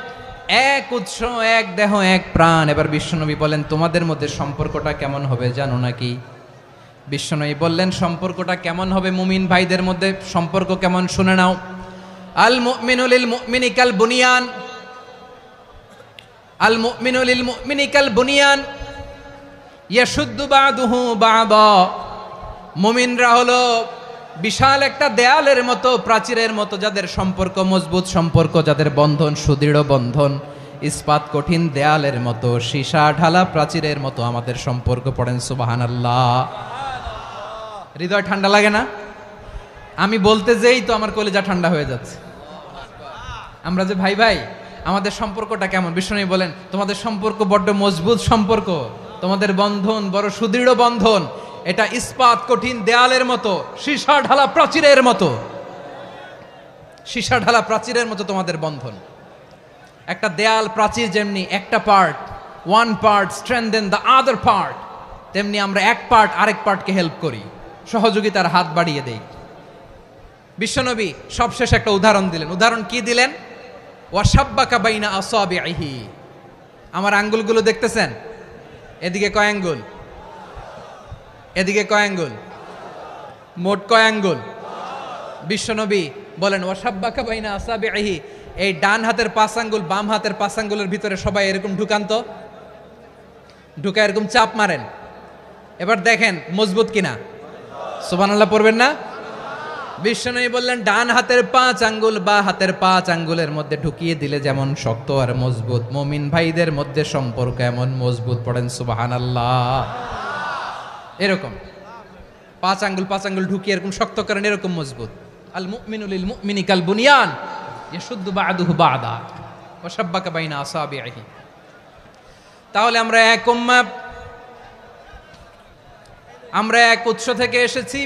এক উৎস, এক দেহ এক প্রাণ। এবার বিশ্বনবী বলেন তোমাদের মধ্যে সম্পর্কটা কেমন হবে জানো নাকি? বিশ্বনবী বললেন সম্পর্কটা কেমন হবে মুমিন ভাইদের মধ্যে, সম্পর্ক কেমন শুনে নাও। আল মুমিনু লিল মুমিনি কাল বুনিয়ান, আল মুমিনু লিল মুমিনি কাল বুনিয়ান ইয়াশুদ্দু বাদুহু বাদা, মুমিনরা হলো বিশাল একটা দেয়ালের মতো, প্রাচীরের মতো, যাদের সম্পর্ক মজবুত সম্পর্ক, যাদের বন্ধন সুদৃঢ় বন্ধন, ইস্পাত কঠিন দেয়ালের মতো, সীসা ঢালা প্রাচীরের মতো আমাদের সম্পর্ক। পড়েন সুবহানাল্লাহ। হৃদয় ঠান্ডা লাগে না? আমি বলতে যেই তো আমার কলিজা ঠান্ডা হয়ে যাচ্ছে। আমরা যে ভাই ভাই, আমাদের সম্পর্কটা কেমন? বিষ্ণু বলেন তোমাদের সম্পর্ক বড্ড মজবুত সম্পর্ক, তোমাদের বন্ধন বড় সুদৃঢ় বন্ধন, এটা ইস্পাত কঠিন দেয়ালের মতো, সীসা ঢালা প্রাচীরের মতো, সীসা ঢালা প্রাচীরের মতো তোমাদের বন্ধন। একটা দেয়াল প্রাচীর যেমনি একটা part, one part strengthen the other part, তেমনি আমরা এক পার্ট আরেক পার্টকে হেল্প করি, সহযোগিতার হাত বাড়িয়ে দেই। বিশ্বনবী সবশেষ একটা উদাহরণ দিলেন। উদাহরণ কি দিলেন? ওয়াসাব্বাকা বাইনা আসাবিহি, আমার আঙ্গুলগুলো দেখতেছেন? এদিকে কয় আঙ্গুল, এদিকে কয় আঙ্গুল, মোট কয় আঙ্গুল? বিশ্বনবী বলেন ওয়াসাব্বাকা বাইনা আসাবিহি, এই ডান হাতের 5 আঙ্গুল বাম হাতের 5 আঙ্গুলের ভিতরে সবাই এরকম ঢুকান তো, ঢুকা এরকম চাপ মারেন, এবার দেখেন মজবুত কিনা। সুবহানাল্লাহ পড়বেন না? বিশ্বনবী বললেন ডান হাতের 5 আঙ্গুল বা হাতের 5 আঙ্গুলের মধ্যে ঢুকিয়ে দিলে যেমন শক্ত আর মজবুত, মুমিন ভাইদের মধ্যে সম্পর্ক এমন মজবুত। পড়েন সুবহানাল্লাহ। এরকম 5 আঙ্গুল ঢুকিয়ে এরকম শক্ত করেন, এরকম মজবুত। আল মুমিনু লিল মুমিনি কাল বুনিয়ান ইয়াশুদ্দু বা'দুহু বা'দা ওয়া শাব্বাকা বাইনা আসাবিহি। তাহলে আমরা এক উম্মাহ, আমরা এক উৎস থেকে এসেছি,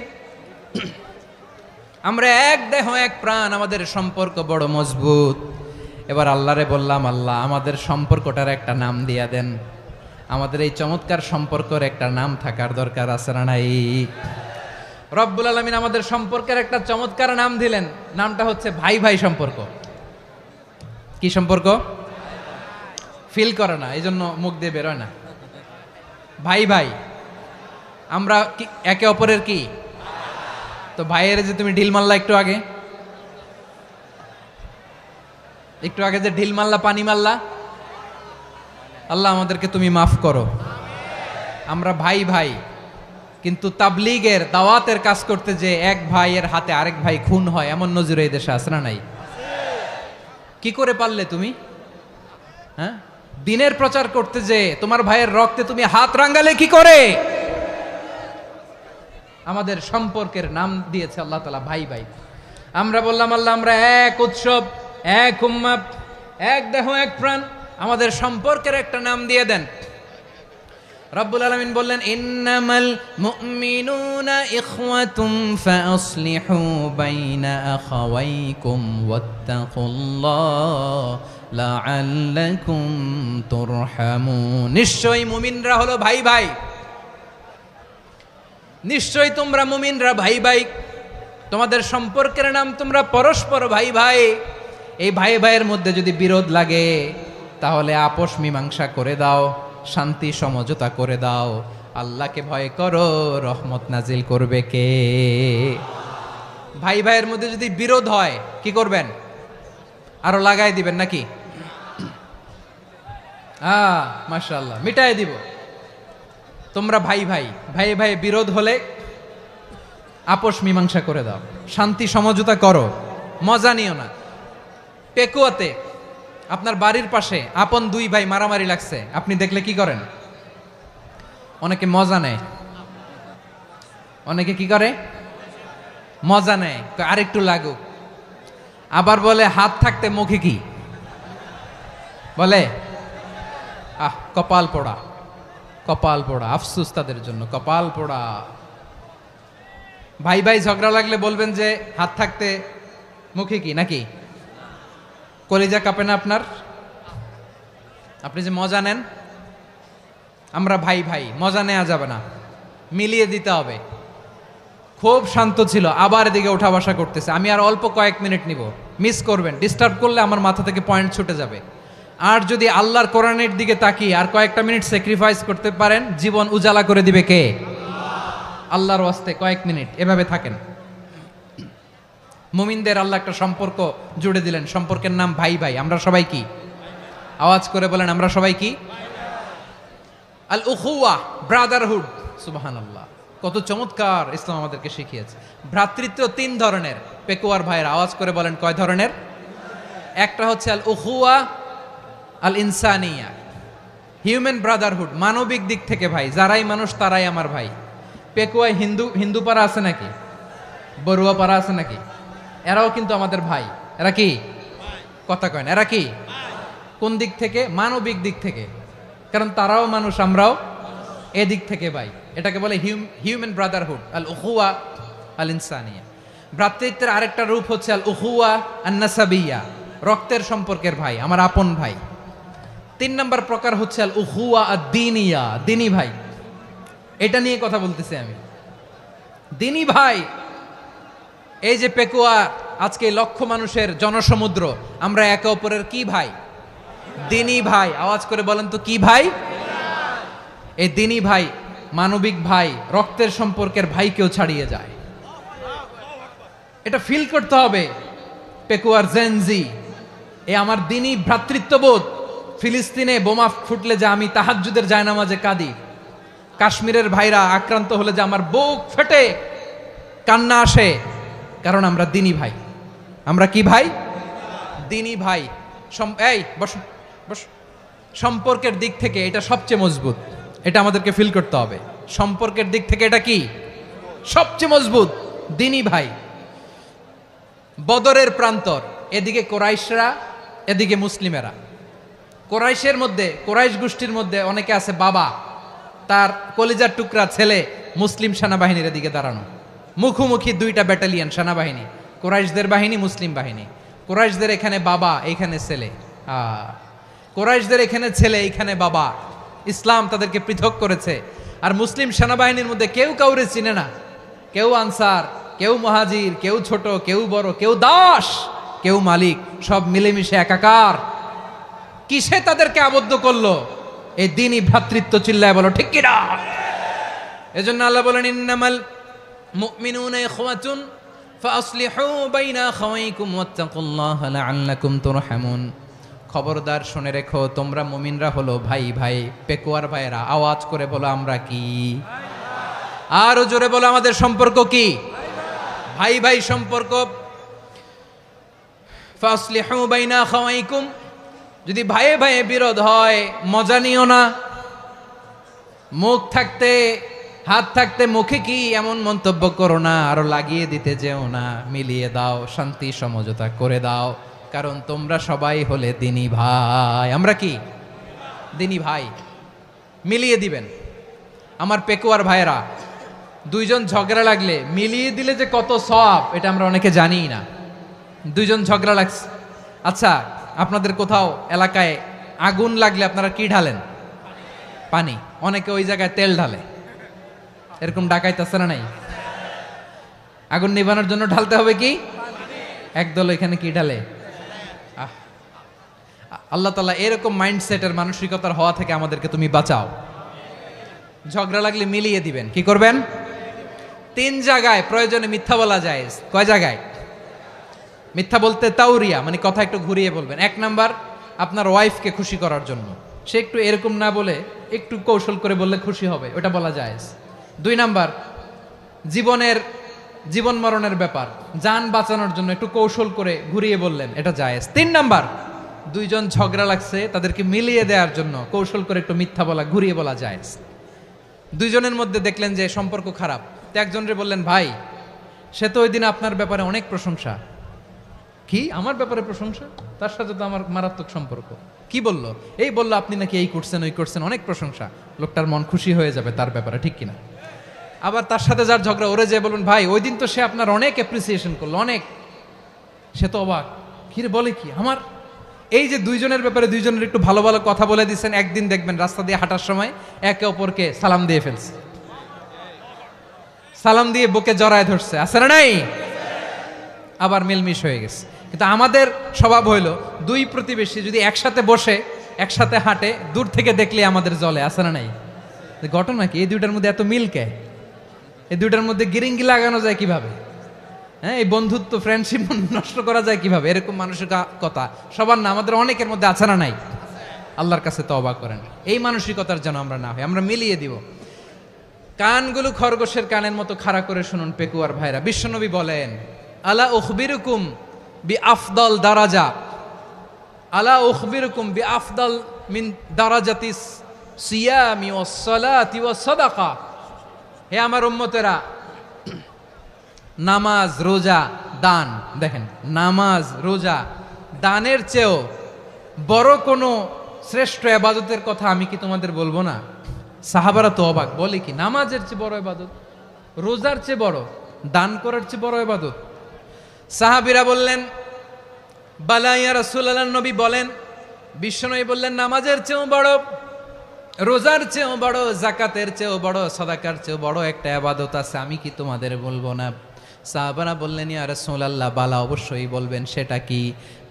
আমরা এক দেহ এক প্রাণ, আমাদের সম্পর্ক বড় মজবুত। এবার আল্লাহরে বললাম, আল্লাহ আমাদের সম্পর্কটার একটা নাম দিয়া দেন, আমাদের এই চমৎকার সম্পর্কের একটা নাম থাকার দরকার আছে না নাই? রব্বুল আলামিন আমাদের সম্পর্কের একটা চমৎকার নাম দিলেন, নামটা হচ্ছে ভাই ভাই সম্পর্ক। কি সম্পর্ক? ফিল করে না, এই জন্য মুখ দিয়ে বেরোয় না। ভাই ভাই, আমরা একে অপরের কি? তো ভাইয়ের যে তুমি ঢিল মারলা একটু আগে, একটু আগে যে ঢিল মারলা, পানি মারলা, আল্লাহ আমাদেরকে তুমি মাফ করো। আমরা ভাই ভাই, কিন্তু তাবলীগের দাওয়াতের কাজ করতে যে এক ভাইয়ের হাতে আরেক ভাই খুন হয়, এমন নজির এই দেশে আছে না নাই? কি করে পারলে তুমি? হ্যাঁ, দিনের প্রচার করতে যে তোমার ভাইয়ের রক্তে তুমি হাত রাঙ্গালে কি করে? আমাদের সম্পর্কের নাম দিয়েছে আল্লাহ তাআলা ভাই ভাই। আমরা বললাম আল্লাহ আমরা এক উৎসব, এক উম্মাহ, এক দেহ এক প্রাণ, আমাদের সম্পর্কের একটা নাম দিয়ে দেন। রব্বুল আলামিন বললেন ইন্নামাল মুমিনুনা ইখওয়াতুম ফাসলিহু বাইনা আখাওয়াইকুম ওয়াত্তাকুল্লাহ লাআল্লাকুম তুরহামুন। নিশ্চয়ই মুমিনরা হলো ভাই ভাই, নিশ্চয়ই তোমরা মুমিনরা ভাই ভাই, তোমাদের সম্পর্কের নাম তোমরা পরস্পর ভাই ভাই। এই ভাই ভাইয়ের মধ্যে যদি বিরোধ লাগে তাহলে আপোষ মীমাংসা করে দাও, শান্তি সমঝোতা করে দাও। আল্লাহকে ভয় করো, রহমত নাজিল করবে কে? ভাই ভাইয়ের মধ্যে যদি বিরোধ হয় কি করবেন? আরো লাগাই দিবেন নাকি? মাশাআল্লাহ, মিটাই দিব। তোমরা ভাই ভাই, ভাই ভাই বিরোধ হলে আপোষ মীমাংসা করে দাও, শান্তি সমঝোতা করো, মজা নিও না। পেকুয়াতে আপনার বাড়ির পাশে আপন 2 ভাই মারামারি লাগছে, আপনি দেখলে কি করেন? অনেকে মজা নেয়, অনেকে কি করে? মজা নেয়, আরেকটু লাগুক। আবার বলে হাত থাকতে মুখে কি বলে? কপাল পোড়া, কপাল পোড়া, আফসোস তাদের জন্য, কপাল পোড়া। ভাই ভাই ঝগড়া লাগলে বলবেন যে হাত থাকতে মুখে কি, নাকি? কলিজা কাঁপে না আপনার? আপনি যে মজা নেন, আমরা ভাই ভাই, মজা নেওয়া যাবে না, মিলিয়ে দিতে হবে। খুব শান্ত ছিল, আবার এদিকে ওঠা বসা করতেছে, আমি আর অল্প কয়েক মিনিট নিব, মিস করবেন, ডিস্টার্ব করলে আমার মাথা থেকে পয়েন্ট ছুটে যাবে। আর যদি আল্লাহর কোরআনের দিকে তাকিয়ে আর কয়েকটা মিনিট স্যাক্রিফাইস করতে পারেন, জীবন উজালা করে দিবে কে? আল্লাহর ওয়াস্তে কয়েক মিনিট এভাবে থাকেন। মুমিনদের আল্লাহ একটা সম্পর্ক জুড়ে দিলেন, সম্পর্কের নাম ভাই ভাই। আমরা সবাই কি? আওয়াজ করে বলেন, আমরা সবাই কি? আল উখুয়া, ব্রাদারহুড। সুবহানাল্লাহ, কত চমৎকার ইসলাম আমাদেরকে শিখিয়েছে। ভ্রাতৃত্ব 3 ধরনের। পেকুয়ার ভাইয়ের আওয়াজ করে বলেন কয় ধরনের? একটা হচ্ছে আল উখুয়া আল ইনসানিয়া, হিউম্যান ব্রাদারহুড, মানবিক দিক থেকে ভাই, যারাই মানুষ তারাই আমার ভাই। পেকুয়ায় হিন্দু পাড়া আছে নাকি? বড়ুয়া পাড়া আছে নাকি? এরাও কিন্তু আমাদের ভাই। এরা কি কথা কয় না? এরা কি কোন দিক থেকে? মানবিক দিক থেকে, কারণ তারাও মানুষ, আমরাও এদিক থেকে ভাই। এটাকে বলে হিউম্যান ব্রাদারহুড, আল উখুয়া আল ইনসানিয়া। ভ্রাতৃত্বের আরেকটা রূপ হচ্ছে আল উখুয়া আন নাসাবিয়া, রক্তের সম্পর্কের ভাই, আমার আপন ভাই। 3 নম্বর প্রকার হচ্ছে আল উখুয়া আদ-দীনিয়া, দিনী ভাই। এটা নিয়ে কথা বলতেছি আমি। দিনী ভাই, এই যে পেকুয়া, আজকে লক্ষ মানুষের জনসমুদ্র, আমরা একে অপরের কি ভাই? দিনী ভাই। আওয়াজ করে বলেন তো কি ভাই? এই দিনী ভাই, মানবিক ভাই, রক্তের সম্পর্কের ভাইকেও ছাড়িয়ে যায়। এটা ফিল করতে হবে। পেকুয়ার জেনজি, এ আমার দিনী ভ্রাতৃত্ববোধ। ফিলিস্তিনে বোমা ফুটলে যে আমি তাহাজ্জুদের জায়নামাজে কাঁদি, কাশ্মীরের ভাইরা আক্রান্ত হলে যে আমার বুক ফেটে কান্না আসে, কারণ আমরা দিনী ভাই। আমরা কি ভাই? দিনী ভাই। এই বসো বসো। সম্পর্কের দিক থেকে এটা সবচেয়ে মজবুত। এটা আমাদেরকে ফিল করতে হবে। সম্পর্কের দিক থেকে এটা কি সবচেয়ে মজবুত? দিনী ভাই। বদরের প্রান্তর, এদিকে কোরাইশরা, এদিকে মুসলিমেরা। কোরাইশের মধ্যে, কোরাইশ গোষ্ঠীর মধ্যে অনেকে আছে বাবা, তার কলিজার টুকরা ছেলে মুসলিম সেনাবাহিনীর এদিকে দাঁড়ানো, মুখোমুখি 2টা ব্যাটালিয়ন সেনাবাহিনী, কোরাইশদের বাহিনী, মুসলিম বাহিনী। কোরাইশদের এখানে বাবা, এইখানে ছেলে। কোরাইশদের এখানে ছেলে, এইখানে বাবা। ইসলাম তাদেরকে পৃথক করেছে। আর মুসলিম সেনাবাহিনীর মধ্যে কেউ কাউরে চিনে না। কেউ আনসার, কেউ মুহাজির, কেউ ছোট, কেউ বড়, কেউ দাস, কেউ মালিক, সব মিলেমিশে একাকার। কিসে তাদেরকে আবদ্ধ করলো? এই দিনই ভ্রাতৃত্ব। চিল্লায় বলো ঠিক কিনা? এজন্য আল্লাহ বলেন, ইন্নামাল মুমিনুনা ইখওয়াতুন ফাসলিহু বাইনা আখাওয়াইকুম ওয়াত্তাকুল্লাহা লাআল্লাকুম তুরহামুন। খবরদার শুনে রেখো, তোমরা মুমিনরা হলো ভাই ভাই। পেকুয়ার ভাইরা আওয়াজ করে বলো আমরা কি? আরো জোরে বলো আমাদের সম্পর্ক কি? ভাই ভাই সম্পর্ক। ফাসলিহু বাইনা আখাওয়াইকুম, যদি ভাইয়ে ভাইয়ে বিরোধ হয় মজা নিও না। মুখ থাকতে, হাত থাকতে মুখে কি এমন মন্তব্য করো না, আরো লাগিয়ে দিতে যেও না। মিলিয়ে দাও, শান্তি সমঝোতা করে দাও, কারণ তোমরা সবাই হলে দিনী ভাই। আমরা কি দিনী ভাই। মিলিয়ে দিবেন। আমার পেকুয়ার ভাইয়েরা, 2 জন ঝগড়া লাগলে মিলিয়ে দিলে যে কত সওয়াব, এটা আমরা অনেকে জানি না। 2 জন ঝগড়া লাগছে, আচ্ছা আপনাদের কোথাও এলাকায় আগুন লাগলে আপনারা কি ঢালেন? পানি। অনেকে ওই জায়গায় তেল ঢালে। এরকম ডাকাইতে আছে না নাই? আগুন নিভানোর জন্য ঢালতে হবে কি? একদল এখানে কি ঢালে? আল্লাহ তাআলা এরকম মাইন্ডসেটের, মানসিকতার হওয়া থেকে আমাদেরকে তুমি বাঁচাও। ঝগড়া লাগলে মিলিয়ে দিবেন। কি করবেন? 3 জায়গায় প্রয়োজনে মিথ্যা বলা যায়। কয় জায়গায় মিথ্যা বলতে? তাউরিয়া, মানে কথা একটু ঘুরিয়ে বলবেন। 1 নাম্বার, আপনার ওয়াইফকে খুশি করার জন্য, সে একটু এরকম না বলে একটু কৌশল করে বললে খুশি হবে, ওটা বলা যায়। 2 নাম্বার, জীবন মরণের ব্যাপার, জান বাঁচানোর জন্য একটু কৌশল করে ঘুরিয়ে বললেন, এটা জায়েজ। 3 নাম্বার, 2 জন ঝগড়া লাগছে, তাদেরকে মিলিয়ে দেওয়ার জন্য কৌশল করে একটু মিথ্যা বলা, ঘুরিয়ে বলা জায়েজ। 2 জনের মধ্যে দেখলেন যে সম্পর্ক খারাপ, তো একজনরে বললেন, ভাই সে তো ওই দিন আপনার ব্যাপারে অনেক প্রশংসা। কি আমার ব্যাপারে প্রশংসা? তার সাথে তো আমার মারাত্মক সম্পর্ক। কি বললো? এই বললো আপনি নাকি এই করছেন, ওই করছেন, অনেক প্রশংসা। লোকটার মন খুশি হয়ে যাবে তার ব্যাপারে, ঠিক কিনা? আবার তার সাথে যার ঝগড়া, ওরে যে বলুন, ভাই ওই দিন তো সে আপনার অনেক অ্যাপ্রিসিয়েশন করলো, অনেক। সে তো অবাক, কিরে বলে কি আমার? এই যে 2 জনের ব্যাপারে 2 জনের একটু ভালো ভালো কথা বলে দিচ্ছেন, একদিন দেখবেন রাস্তা দিয়ে হাঁটার সময় একে অপরকে সালাম দিয়ে ফেলছে, সালাম দিয়ে বুকে জড়ায় ধরছে, আছে না নাই? আবার মিলমিশ হয়ে গেছে। কিন্তু আমাদের স্বভাব হইল, 2 প্রতিবেশী যদি একসাথে বসে একসাথে হাঁটে, দূর থেকে দেখলে আমাদের জলে, আছে না নাই? ঘটনা কি? এই 2টার মধ্যে এত মিল কে? এই 2টার মধ্যে গিরিঙ্গি লাগানো যায় কিভাবে? হ্যাঁ, এই বন্ধুত্ব, ফ্রেন্ডশিপ নষ্ট করা যায় কিভাবে? এরকম মানুষের কথা সবার না, আমাদের অনেকের মধ্যে আছে না নাই? আল্লাহর কাছে তওবা করেন। এই মানসিকতার যেন আমরা না হই, আমরা মিলিয়ে দিব। কানগুলো খরগোশের কানের মতো খাড়া করে শুনুন পেকুয়ার ভাইরা। বিশ্বনবী বলেন, আলা উখবিরুকুম বি আফদল দারাজা, আলা উখবিরুকুম বি আফদল মিন দারাজাতিস সিয়ামি ওয়াস সালাতি ওয়াস সাদাকা। হে আমার উম্মতেরা, নামাজ, রোজা, দান, দেখেন নামাজ, রোজা, দানের চেয়েও বড় কোনো শ্রেষ্ঠ ইবাদতের কথা আমি কি তোমাদের বলবো না? সাহাবারা তো অবাক, বলে কি নামাজের চেয়ে বড় ইবাদত, রোজার চেয়ে বড়, দান করার চেয়ে বড় ইবাদত? সাহাবীরা বললেন, বালা ইয়া রাসূলুল্লাহ, নবী বলেন। বিশ্বনবী বললেন, নামাজের চেয়েও বড়, রোজার চেয়েও বড়, যাকাতের চেয়েও বড়, সাদাকার চেয়েও বড় একটা ইবাদত আছে, আমি কি তোমাদের বলবো না? সাহাবারা বললেন, ইয়া রাসূলুল্লাহ, বালা, অবশ্যই বলবেন, সেটা কি?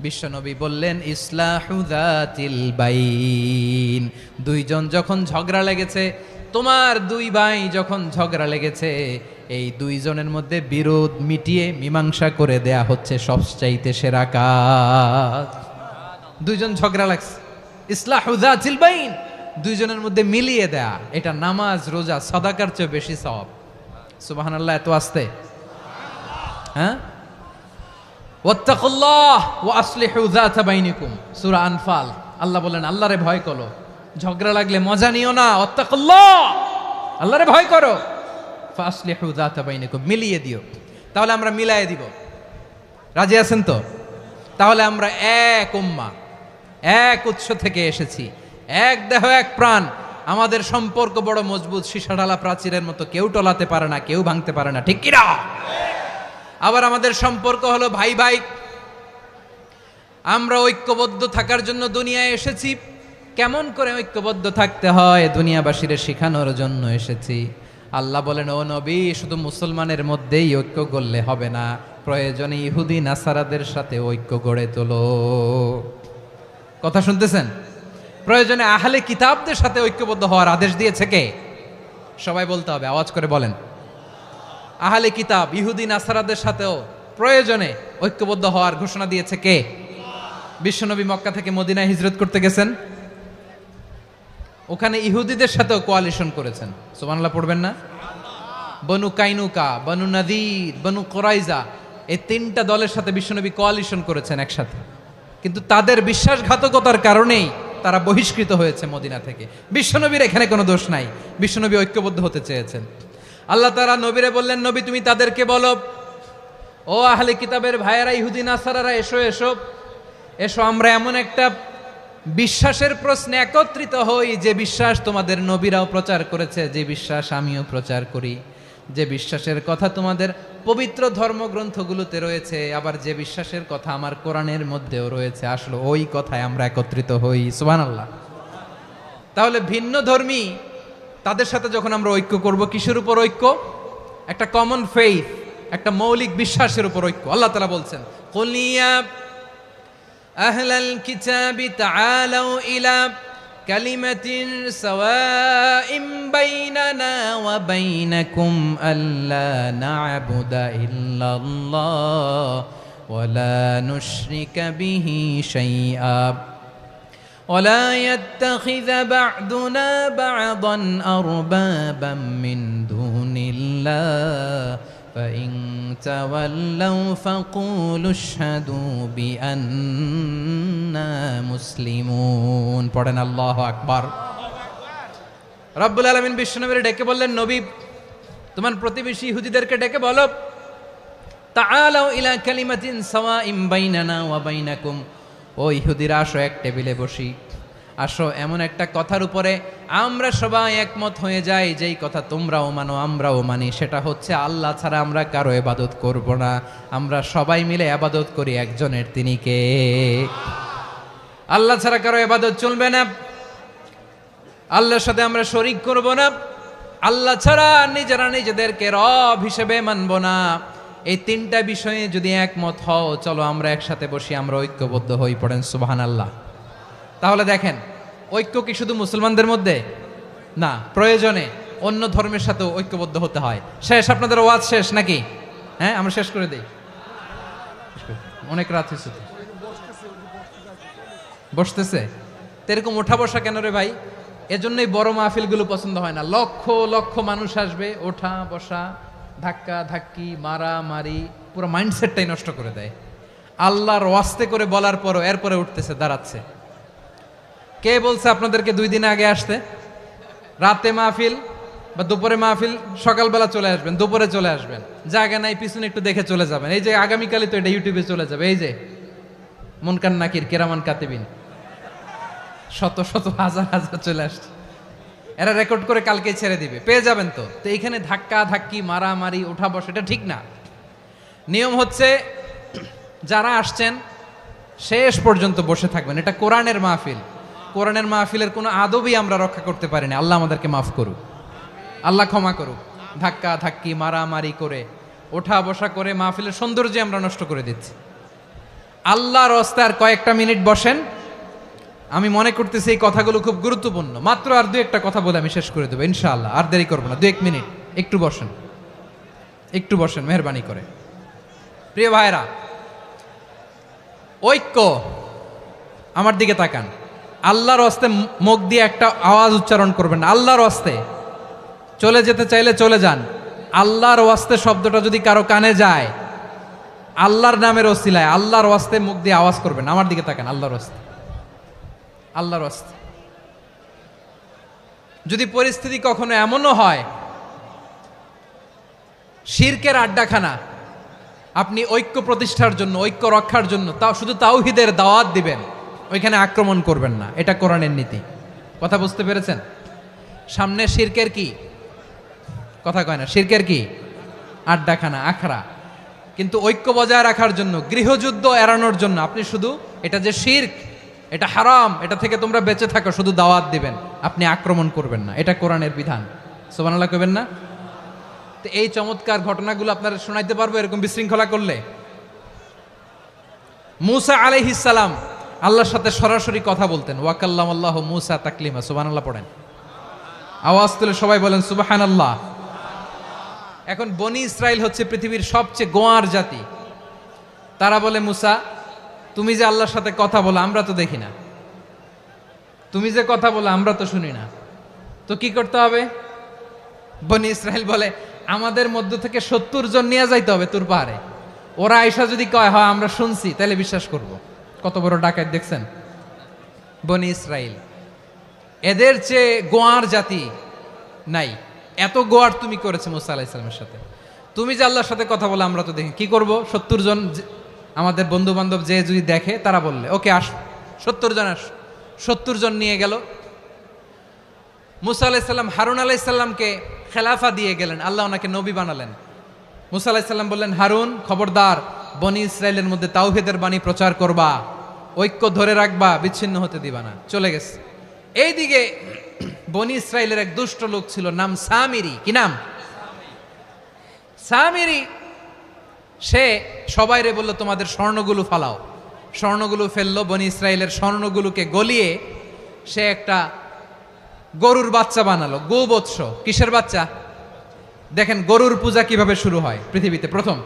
বিশ্বনবী বললেন, ইসলাহু যাতিল বাইন। দুইজন যখন ঝগড়া লেগেছে, তোমার দুই ভাই যখন ঝগড়া লেগেছে, এই দুইজনের মধ্যে বিরোধ মিটিয়ে মীমাংসা করে দেয়া হচ্ছে সবচাইতে সেরা কাজ। দুইজন ঝগড়া লাগছে, ইসলাহু যাতিল বাইন, দুইজনের মধ্যে মিলিয়ে দেয়া, এটা নামাজ, রোজা, সাদাকার চেয়ে বেশি সওয়াব। সুবহানাল্লাহ, এত আস্তে, হ্যাঁ? ওয়াত্তাকুল্লাহ ওয়া আসলিহু যাতা বাইনিকুম, সূরা আনফাল। আল্লাহ বলেন, আল্লাহরে ভয় করো, ঝগড়া লাগলে মজা নিও না, ওয়াত্তাকুল্লাহ, আল্লাহরে ভয় করো, ফাসলিহু যাতা বাইনিকুম, মিলিয়ে দিও। তাহলে আমরা মিলায়ে দিব, রাজি আছেন তো? তাহলে আমরা এক উম্মাহ, এক উৎস থেকে এসেছি, এক দেহ এক প্রাণ, আমাদের সম্পর্ক বড় মজবুত, সীসাঢালা প্রাচীরের মতো, কেউ টলাতে পারে না, কেউ ভাঙতে পারে না, ঠিক কিনা? আবার আমাদের সম্পর্ক হলো ভাই ভাই, আমরা ঐক্যবদ্ধ থাকার জন্য দুনিয়ায় এসেছি। কেমন করে ঐক্যবদ্ধ থাকতে হয় দুনিয়াবাসীরে শেখানোর জন্য এসেছি। আল্লাহ বলেন, ও নবী, শুধু মুসলমানের মধ্যেই ঐক্য গড়লে হবে না, প্রয়োজনে ইহুদি নাসারাদের সাথে ঐক্য গড়ে তোলো। কথা শুনতেছেন? প্রয়োজনে আহলে কিতাবদের সাথে ঐক্যবদ্ধ হওয়ার আদেশ দিয়েছে কে? সবাই বলতে হবে, আওয়াজ করে বলেন। আহলে কিতাব, ইহুদি নাসারাদের সাথেও প্রয়োজনে ঐক্যবদ্ধ হওয়ার ঘোষণা দিয়েছে কে? বিশ্বনবী মক্কা থেকে মদিনায় হিজরত করতে গেছেন, ওখানে ইহুদিদের সাথেও কোয়ালিশন করেছেন। সুবহানাল্লাহ পড়বেন না? বনু কাইনুকা, বনু নাদির, বনু কুরাইজা, এই তিনটা দলের সাথে বিশ্বনবী কোয়ালিশন করেছেন একসাথে, কিন্তু তাদের বিশ্বাসঘাতকতার কারণেই তারা বহিষ্কৃত হয়েছে মদিনা থেকে। বিশ্বনবীর এখানে কোনো দোষ নাই, বিশ্বনবী ঐক্যবদ্ধ হতে চেয়েছেন। আল্লাহ তাআলা নবীরে বললেন, নবী তুমি তাদেরকে বলো, ও আহলে কিতাবের ভাইয়েরা, ইহুদি নাসারারা, এসো এসো এসো, আমরা এমন একটা বিশ্বাসের প্রশ্নে একত্রিত হই, যে বিশ্বাস তোমাদের নবীরাও প্রচার করেছে, যে বিশ্বাস আমিও প্রচার করি, যে বিশ্বাসের কথা তোমাদের পবিত্র ধর্মগ্রন্থগুলোতে রয়েছে, আবার যে বিশ্বাসের কথা আমার কোরআনের মধ্যেও রয়েছে, আসলে ওই কথায় আমরা একত্রিত হই। সুবহানাল্লাহ। তাহলে ভিন্ন ধর্মী তাদের সাথে যখন আমরা ঐক্য করব, কিসের উপর ঐক্য? একটা কমন ফেইথ, একটা মৌলিক বিশ্বাসের উপর ঐক্য। আল্লাহ তাআলা বলছেন, কুল ইয়া আহলাল কিতাবি তাআলাউ ইলা কালিমাতিন সাওয়াইম বাইনানা ওয়া বাইনাকুম আল্লা না'বুদা ইল্লাল্লাহ ওয়া লা নুশরিকা বিহি শাইআ ولا يتخذ بعضنا بعضا أربابا من دون الله فإن تولوا فقولوا اشهدوا بأننا مسلمون। পড়েন আল্লাহু আকবার। রব্বুল আলামিন বিশ্বনবীর ডেকে বললেন, নবী তোমার প্রতিবেশী ইহুদিদেরকে ডেকে বলো, তাআলাউ ইলা কালিমাতিন সাওয়াইম বাইনানা ওয়া বাইনাকুম, ও ইহুদিরা, আসো এক টেবিলে বসি, আসো এমন একটা কথার উপরে আমরা সবাই একমত হয়ে যাই, যেই কথা তোমরাও মানো আমরাও মানি, সেটা হচ্ছে আল্লাহ ছাড়া আমরা কারো ইবাদত করব না, আমরা সবাই মিলে ইবাদত করি একজনের, তিনি কে? আল্লাহ ছাড়া কারো ইবাদত চলবে না, আল্লাহর সাথে আমরা শরীক করব না, আল্লাহ ছাড়া নিজেরা নিজেদেরকে রব হিসেবে মানব না। এই তিনটা বিষয়ে যদি একমত হও, চলো আমরা একসাথে বসি, আমরা ঐক্যবদ্ধ হই। পড়েন সুবহানাল্লাহ। তাহলে দেখেন, ঐক্য কি শুধু মুসলমানদের মধ্যে না, প্রয়োজনে অন্য ধর্মের সাথেও ঐক্যবদ্ধ হতে হয়। শেষ, আপনাদের ওয়াজ শেষ নাকি? হ্যাঁ, আমরা শেষ করে দেই, অনেক রাত হয়েছে। বসতেছে তো এরকম ওঠা বসা কেন রে ভাই? এজন্যই বড় মাহফিলগুলো পছন্দ হয় না। লক্ষ লক্ষ মানুষ আসবে, ওঠা বসা, ধাক্কা ধাক্কি, মারা মারি, পুরো মাইন্ডসেটটাই নষ্ট করে দেয়। আল্লাহর ওয়াস্তে করে বলার পরও এরপরে উঠতেছে, দাঁড়াচ্ছে। কে বলছে আপনাদেরকে 2 দিন আগে আসতে? রাতে মাহফিল বা দুপুরে মাহফিল, সকালবেলা চলে আসবেন, দুপুরে চলে আসবেন, জায়গা নাই পিছনে একটু দেখে চলে যাবেন। এই যে আগামীকালই তো এটা ইউটিউবে চলে যাবে। এই যে মুনকার নাকির কেরামান কাতিবিন, শত শত হাজার হাজার চলে আসছে, এরা রেকর্ড করে কালকে ছেড়ে দিবে, পেয়ে যাবেন। তো তো এইখানে ধাক্কা ধাক্কি, মারামারি, ওঠা বসা, এটা ঠিক না। নিয়ম হচ্ছে যারা আসছেন শেষ পর্যন্ত বসে থাকবেন। এটা কোরআনের মাহফিল। কোরআনের মাহফিলের কোনো আদবই আমরা রক্ষা করতে পারি না। আল্লাহ আমাদেরকে মাফ করুক, আল্লাহ ক্ষমা করুক। ধাক্কা ধাক্কি, মারামারি করে, ওঠা বসা করে মাহফিলের সৌন্দর্য আমরা নষ্ট করে দিচ্ছি। আল্লাহর রাস্তায় আর কয়েকটা মিনিট বসেন। আমি মনে করতেছি এই কথাগুলো খুব গুরুত্বপূর্ণ। মাত্র আর 2-1টা কথা বলে আমি শেষ করে দেবো ইনশাআল্লাহ। আর দেরি করবো না, 2-1 মিনিট একটু বসেন, একটু বসেন মেহরবানি করে। প্রিয় ভাইরা, ঐক্য, আমার দিকে তাকান। আল্লাহর রাস্তায় মুখ দিয়ে একটা আওয়াজ উচ্চারণ করবেন না। আল্লাহর রাস্তায় চলে যেতে চাইলে চলে যান। আল্লাহর ওয়াস্তে শব্দটা যদি কারো কানে যায়, আল্লাহর নামের ওসিলায় আল্লাহর ওয়াস্তে মুখ দিয়ে আওয়াজ করবেন। আমার দিকে তাকান। আল্লাহর ওয়াস্তে, আল্লাহর ওয়াস্তে। যদি পরিস্থিতি কখনো এমনও হয় শিরকের আড্ডাখানা, আপনি ঐক্য প্রতিষ্ঠার জন্য, ঐক্য রক্ষার জন্য তাও শুধু তাওহীদের দাওয়াত দিবেন, ওইখানে আক্রমণ করবেন না। এটা কোরআনের নীতি। কথা বুঝতে পেরেছেন? সামনে শিরকের কি কথা কয় না, শিরকের কি আড্ডাখানা, আখড়া। কিন্তু ঐক্য বজায় রাখার জন্য, গৃহযুদ্ধ এড়ানোর জন্য আপনি শুধু এটা যে শিরক, এটা হারাম, এটা থেকে তোমরা বেঁচে থাকো, শুধু দাওয়াত দিবেন, আপনি আক্রমণ করবেন না। এটা কোরআনের বিধান। সুবহানাল্লাহ কইবেন না? তো এই চমৎকার ঘটনাগুলো আপনারা শোনাইতে পারবো এরকম বিশৃঙ্খলা করলে। মূসা আলাইহিস সালাম আল্লাহর সাথে সরাসরি কথা বলতেন। ওয়াকাল্লামাল্লাহু মূসা তাকলিমা। সুবহানাল্লাহ পড়েন, আওয়াজ তুলে সবাই বলেন সুবহানাল্লাহ। এখন বনি ইসরাইল হচ্ছে পৃথিবীর সবচেয়ে গোয়ার জাতি। তারা বলে, মূসা তুমি যে আল্লাহর সাথে কথা বলো আমরা তো দেখি না, তুমি যে কথা বলো আমরা তো শুনি না, তো কি করতে হবে? বনি ইসরাইল বলে, আমাদের মধ্য থেকে 70 জন নিয়ে যাইতে হবে তুর পাহাড়ে। ওরা আয়সা যদি কয় হয় আমরা শুনছি, তাহলে বিশ্বাস করব। কত বড় ডাকাত দেখছেন বনি ইসরাইল। এদের চেয়ে গোয়ার জাতি নাই। এত গোয়ার তুমি করেছে মুসা আলাইহিস সালামের সাথে। তুমি যে আল্লাহর সাথে কথা বলে আমরা তো দেখি, কি করব? 70 জন আমাদের বন্ধু বান্ধব যে যদি দেখে, তারা বললে ওকে আস, 70 জন আস। 70 জন নিয়ে গেল। মুসা আলাইহিস সালাম হারুন আলাইহিস সালামকে খেলাফা দিয়ে গেলেন। আল্লাহ ওনাকে নবী বানালেন। মুসা আলাইহিস সালাম বললেন, হারুন খবরদার, বনি ইসরাইলের মধ্যে তাওহীদের বাণী প্রচার করবা, ঐক্য ধরে রাখবা, বিচ্ছিন্ন হতে দিবা না। চলে গেছে। এইদিকে বনি ইসরাইলের এক দুষ্ট লোক ছিল, নাম সামিরি। কি নাম? সামিরি। সে সবাইরে বলল, তোমাদের স্বর্ণগুলো ফালাও। স্বর্ণগুলো ফেললো। বনি ইসরাইলের স্বর্ণগুলোকে গলিয়ে সে একটা গরুর বাচ্চা বানালো। গোবৎস। কিসের বাচ্চা? দেখেন গরুর পূজা কিভাবে শুরু হয় পৃথিবীতে প্রথম।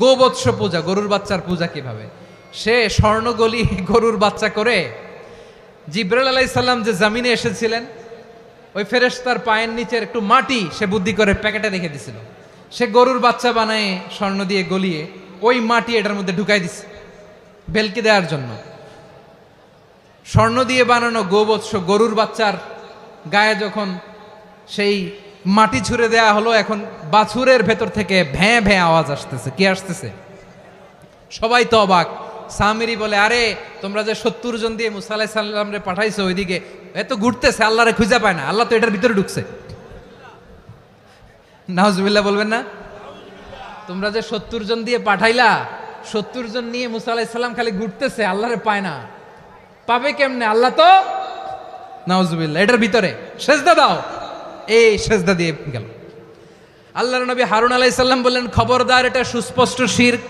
গোবৎস পূজা, গরুর বাচ্চার পূজা কিভাবে। সে স্বর্ণ গলি গরুর বাচ্চা করে জিবরাইল আলাইহিস সালাম যে জমিনে এসেছিলেন, ওই ফেরেশতার পায়ের নিচের একটু মাটি সে বুদ্ধি করে প্যাকেটে রেখে দিছিল। সে গরুর বাচ্চা বানায় স্বর্ণ দিয়ে গলিয়ে ওই মাটি এটার মধ্যে ঢুকাই দিছে বেলকি দেওয়ার জন্য। স্বর্ণ দিয়ে বানানো গোবৎস গরুর বাচ্চার গায়ে যখন সেই মাটি ছুঁড়ে দেয়া হলো, এখন বাছুরের ভেতর থেকে ভ্যাঁ ভ্যাঁ আওয়াজ আসতেছে। কি আসতেছে? সবাই তো অবাক। সামিরি বলে, আরে তোমরা যে 70 জন দিয়ে মুসা আলাইহিস সালামরে পাঠাইছো, ওইদিকে এত ঘুরতেছে, আল্লাহরে খুঁজে পায় না, আল্লাহ তো এটার ভিতরে ঢুকছে। নাউজুবিল্লাহ বলবেন না? তোমরা যে 70 জন দিয়ে পাঠাইলা, 70 জন নিয়ে মুসা আলাইহিস সালাম খালি ঘুরতেছে, আল্লাহরে পায় না। পাবে কেমনে? আল্লাহ তো, নাউজুবিল্লাহ, এটার ভিতরে সেজদা দাও। এই সেজদা দিয়ে গেল। আল্লাহর নবী হারুন আলাইহিস সালাম বললেন, খবরদার, এটা সুস্পষ্ট শিরক।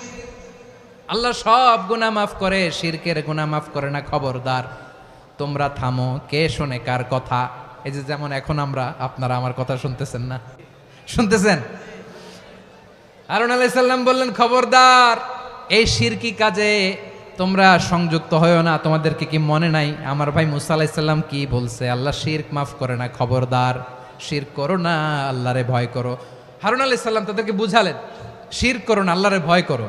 আল্লাহ সব গুনাহ মাফ করে, শিরকের গুনাহ মাফ করে না। খবরদার, তোমরা থামো। কে শোনে কার কথা? এই যে যেমন এখন আপনারা আমার কথা শুনতেছেন না? শুনতেছেন? হারুন আলাইহিস সালাম বললেন, খবরদার, এই শিরকি কাজে তোমরা সংযুক্ত হয়েও না, তোমাদেরকে কি মনে নাই আমার ভাই মুসা আলাইহিস সালাম কি বলছে, আল্লাহ শিরক মাফ করে না, খবরদার শিরক করো না, আল্লাহরে ভয় করো। হারুন আলাইহিস সালাম তাদেরকে বুঝালেন শিরক করো না, আল্লাহরে ভয় করো।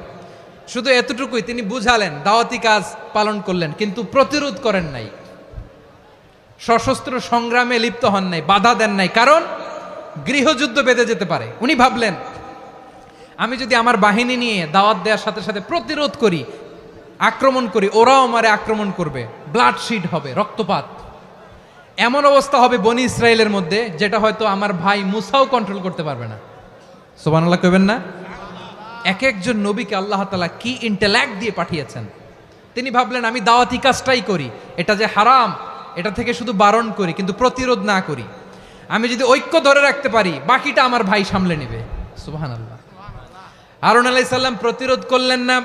শুধু এতটুকুই তিনি বুঝালেন, দাওয়াতি কাজ পালন করলেন, কিন্তু প্রতিরোধ করেন নাই, সশস্ত্র সংগ্রামে লিপ্ত হন নাই, বাধা দেন নাই, কারণ গৃহযুদ্ধ বেঁধে যেতে পারে। উনি ভাবলেন আমি যদি আমার বাহিনী নিয়ে দাওয়াত দেওয়ার সাথে সাথে প্রতিরোধ করি, আক্রমণ করি, ওরাও আমারে আক্রমণ করবে, ব্লাডশিড হবে, রক্তপাত, এমন অবস্থা হবে বনি ইসরায়েলের মধ্যে যেটা হয়তো আমার ভাই মুসাও কন্ট্রোল করতে পারবে না। সুবহানাল্লাহ কইবেন না? এক একজন নবীকে আল্লাহ তাআলা কি ইন্টেলেক্ট দিয়ে পাঠিয়েছেন। তিনি ভাবলেন আমি দাওয়াতি কাজটাই করি, এটা যে হারাম এটা থেকে শুধু বারণ করি, কিন্তু প্রতিরোধ না করি। আমি যদি ঐক্য ধরে রাখতে পারি, বাকিটা আমার ভাই সামলে নেবে। সুবহানাল্লাহ। হারুন আলাইহিস সালাম প্রতিরোধ করলেন না,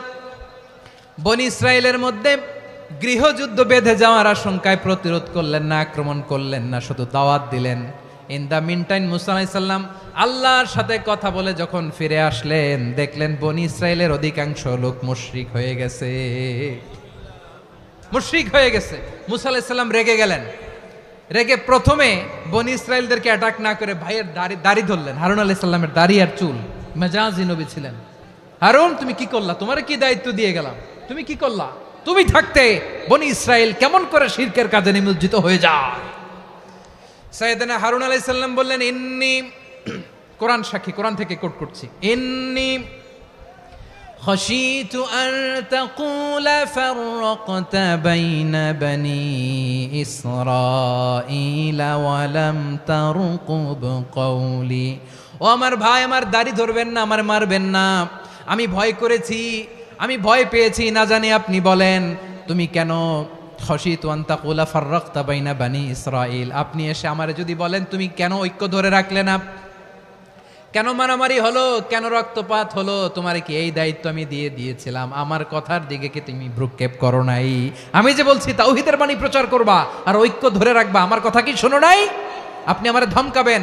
বনি ইসরায়েলের মধ্যে গৃহযুদ্ধ বেঁধে যাওয়ার আশঙ্কায় প্রতিরোধ করলেন না, আক্রমণ করলেন না, শুধু দাওয়াত দিলেন। ইন দ্য মিনটাইম মুসা আলাইহিস সালাম আল্লাহর সাথে কথা বলে যখন ফিরে আসলেন, দেখলেন বনি ইসরায়েলের অধিকাংশ লোক মুশরিক হয়ে গেছে, মুশরিক হয়ে গেছে। মুসা আলাইহিস সালাম রেগে গেলেন, রেগে প্রথমে বনি ইসরায়েলদেরকে অ্যাটাক না করে ভাইয়ের দাড়ি ধরলেন। হারুন আলাইহিস সালামের দাড়ি আর চুল, মেজাজি নবী ছিলেন। হারুন তুমি কি করলা, তোমারে কি দায়িত্ব দিয়ে গেলাম, তুমি কি করলা, তুমি থাকতে বনি ইসরায়েল কেমন করে শিরকের কাজে নিমজ্জিত হয়ে যায়। সাইয়েদনা হারুন আলাইহিস সালাম বললেন ইন্নী, কোরআন সাক্ষী, কোরআন থেকে কোট করছি, ইন্নী খাশিতু আন তাকুলা ফাররাকতা বাইনা বনি ইসরাঈলা ওয়া লাম তারকুব কওলি। ও আমার ভাই, আমার দাড়ি ধরবেন না, আমার মারবেন না, আমি ভয় করেছি, আমি ভয় পেয়েছি, না জানি আপনি বলেন তুমি কেন খাশিতু আন তাকুলা ফাররাকতা বাইনা বনি ইসরাঈল, আপনি এসে আমারে যদি বলেন তুমি কেন ঐক্য ধরে রাখলে না, কেন মারামারি হলো, কেন রক্তপাত হলো, তোমার কি এই দায়িত্ব আমি দিয়ে দিয়েছিলাম, আমার কথার দিকে কি তুমি ভ্রুক্ষেপ করো নাই? আমি যে বলছি তাওহীদের বাণী প্রচার করবা আর ঐক্য ধরে রাখবা, আমার কথা কি শোনো নাই? আপনি আমারে ধমকাবেন,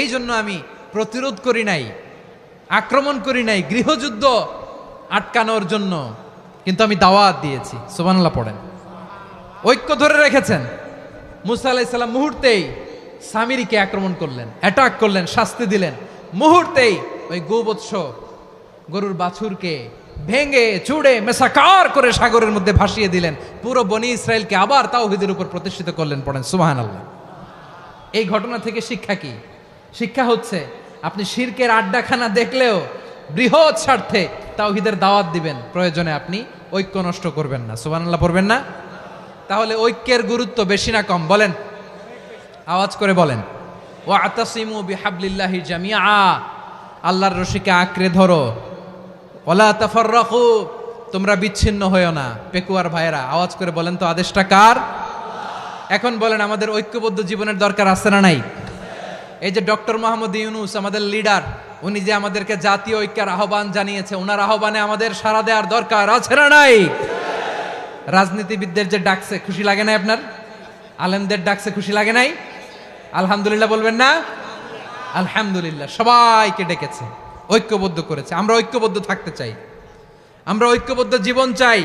এই জন্য আমি প্রতিরোধ করি নাই, আক্রমণ করি নাই, গৃহযুদ্ধ আটকানোর জন্য, কিন্তু আমি দাওয়াত দিয়েছি। সুবহানাল্লাহ পড়েন। ঐক্য ধরে রেখেছেন। মুসা আলাইহিস সালাম মুহূর্তেই সামিরীকে আক্রমণ করলেন, অ্যাটাক করলেন, শাস্তি দিলেন। মুহূর্তেই ওই গোবৎস গরুর বাছুরকে ভেঙে চুড়ে মেসাকার করে সাগরের মধ্যে ভাসিয়ে দিলেন। পুরো বনি ইসরায়েলকে আবার তাওহীদের উপর প্রতিষ্ঠিত করলেন। পড়েন সুবহানাল্লাহ। এই ঘটনা থেকে শিক্ষা কি? শিক্ষা হচ্ছে আপনি শিরকের আড্ডাখানা দেখলেও বৃহৎ স্বার্থে তাওহীদের দাওয়াত দিবেন, প্রয়োজনে আপনি ঐক্য নষ্ট করবেন না। সুবহানাল্লাহ পড়বেন না? তাহলে ঐক্যের গুরুত্ব বেশি না কম বলেন? আওয়াজ করে বলেন। ওয়াতাসিমু বিহাবলিল্লাহি জামিআ, আল্লাহর রশিকে আঁকড়ে ধরো। ওয়ালা তাফাররাকু, তোমরা বিচ্ছিন্ন হয়েও না। পেকুয়ার ভাইয়েরা আওয়াজ করে বলেন তো আদেশটা কার? এখন বলেন আমাদের ঐক্যবদ্ধ জীবনের দরকার আছে না নাই? এই যে ডক্টর মোহাম্মদ ইউনূস আমাদের লিডার, উনি যে আমাদেরকে জাতীয় ঐক্যের আহ্বান জানিয়েছে, ওনার আহ্বানে আমাদের সাড়া দেওয়ার দরকার আছে না নাই? রাজনীতিবিদদের যে ডাকছে খুশি লাগে নাই আপনার? আলেমদের ডাকছে খুশি লাগে নাই? আলহামদুলিল্লাহ বলবেন না? আলহামদুলিল্লাহ। সবাইকে ডেকেছে, ঐক্যবদ্ধ করেছে। আমরা ঐক্যবদ্ধ থাকতে চাই, আমরা ঐক্যবদ্ধ জীবন চাই,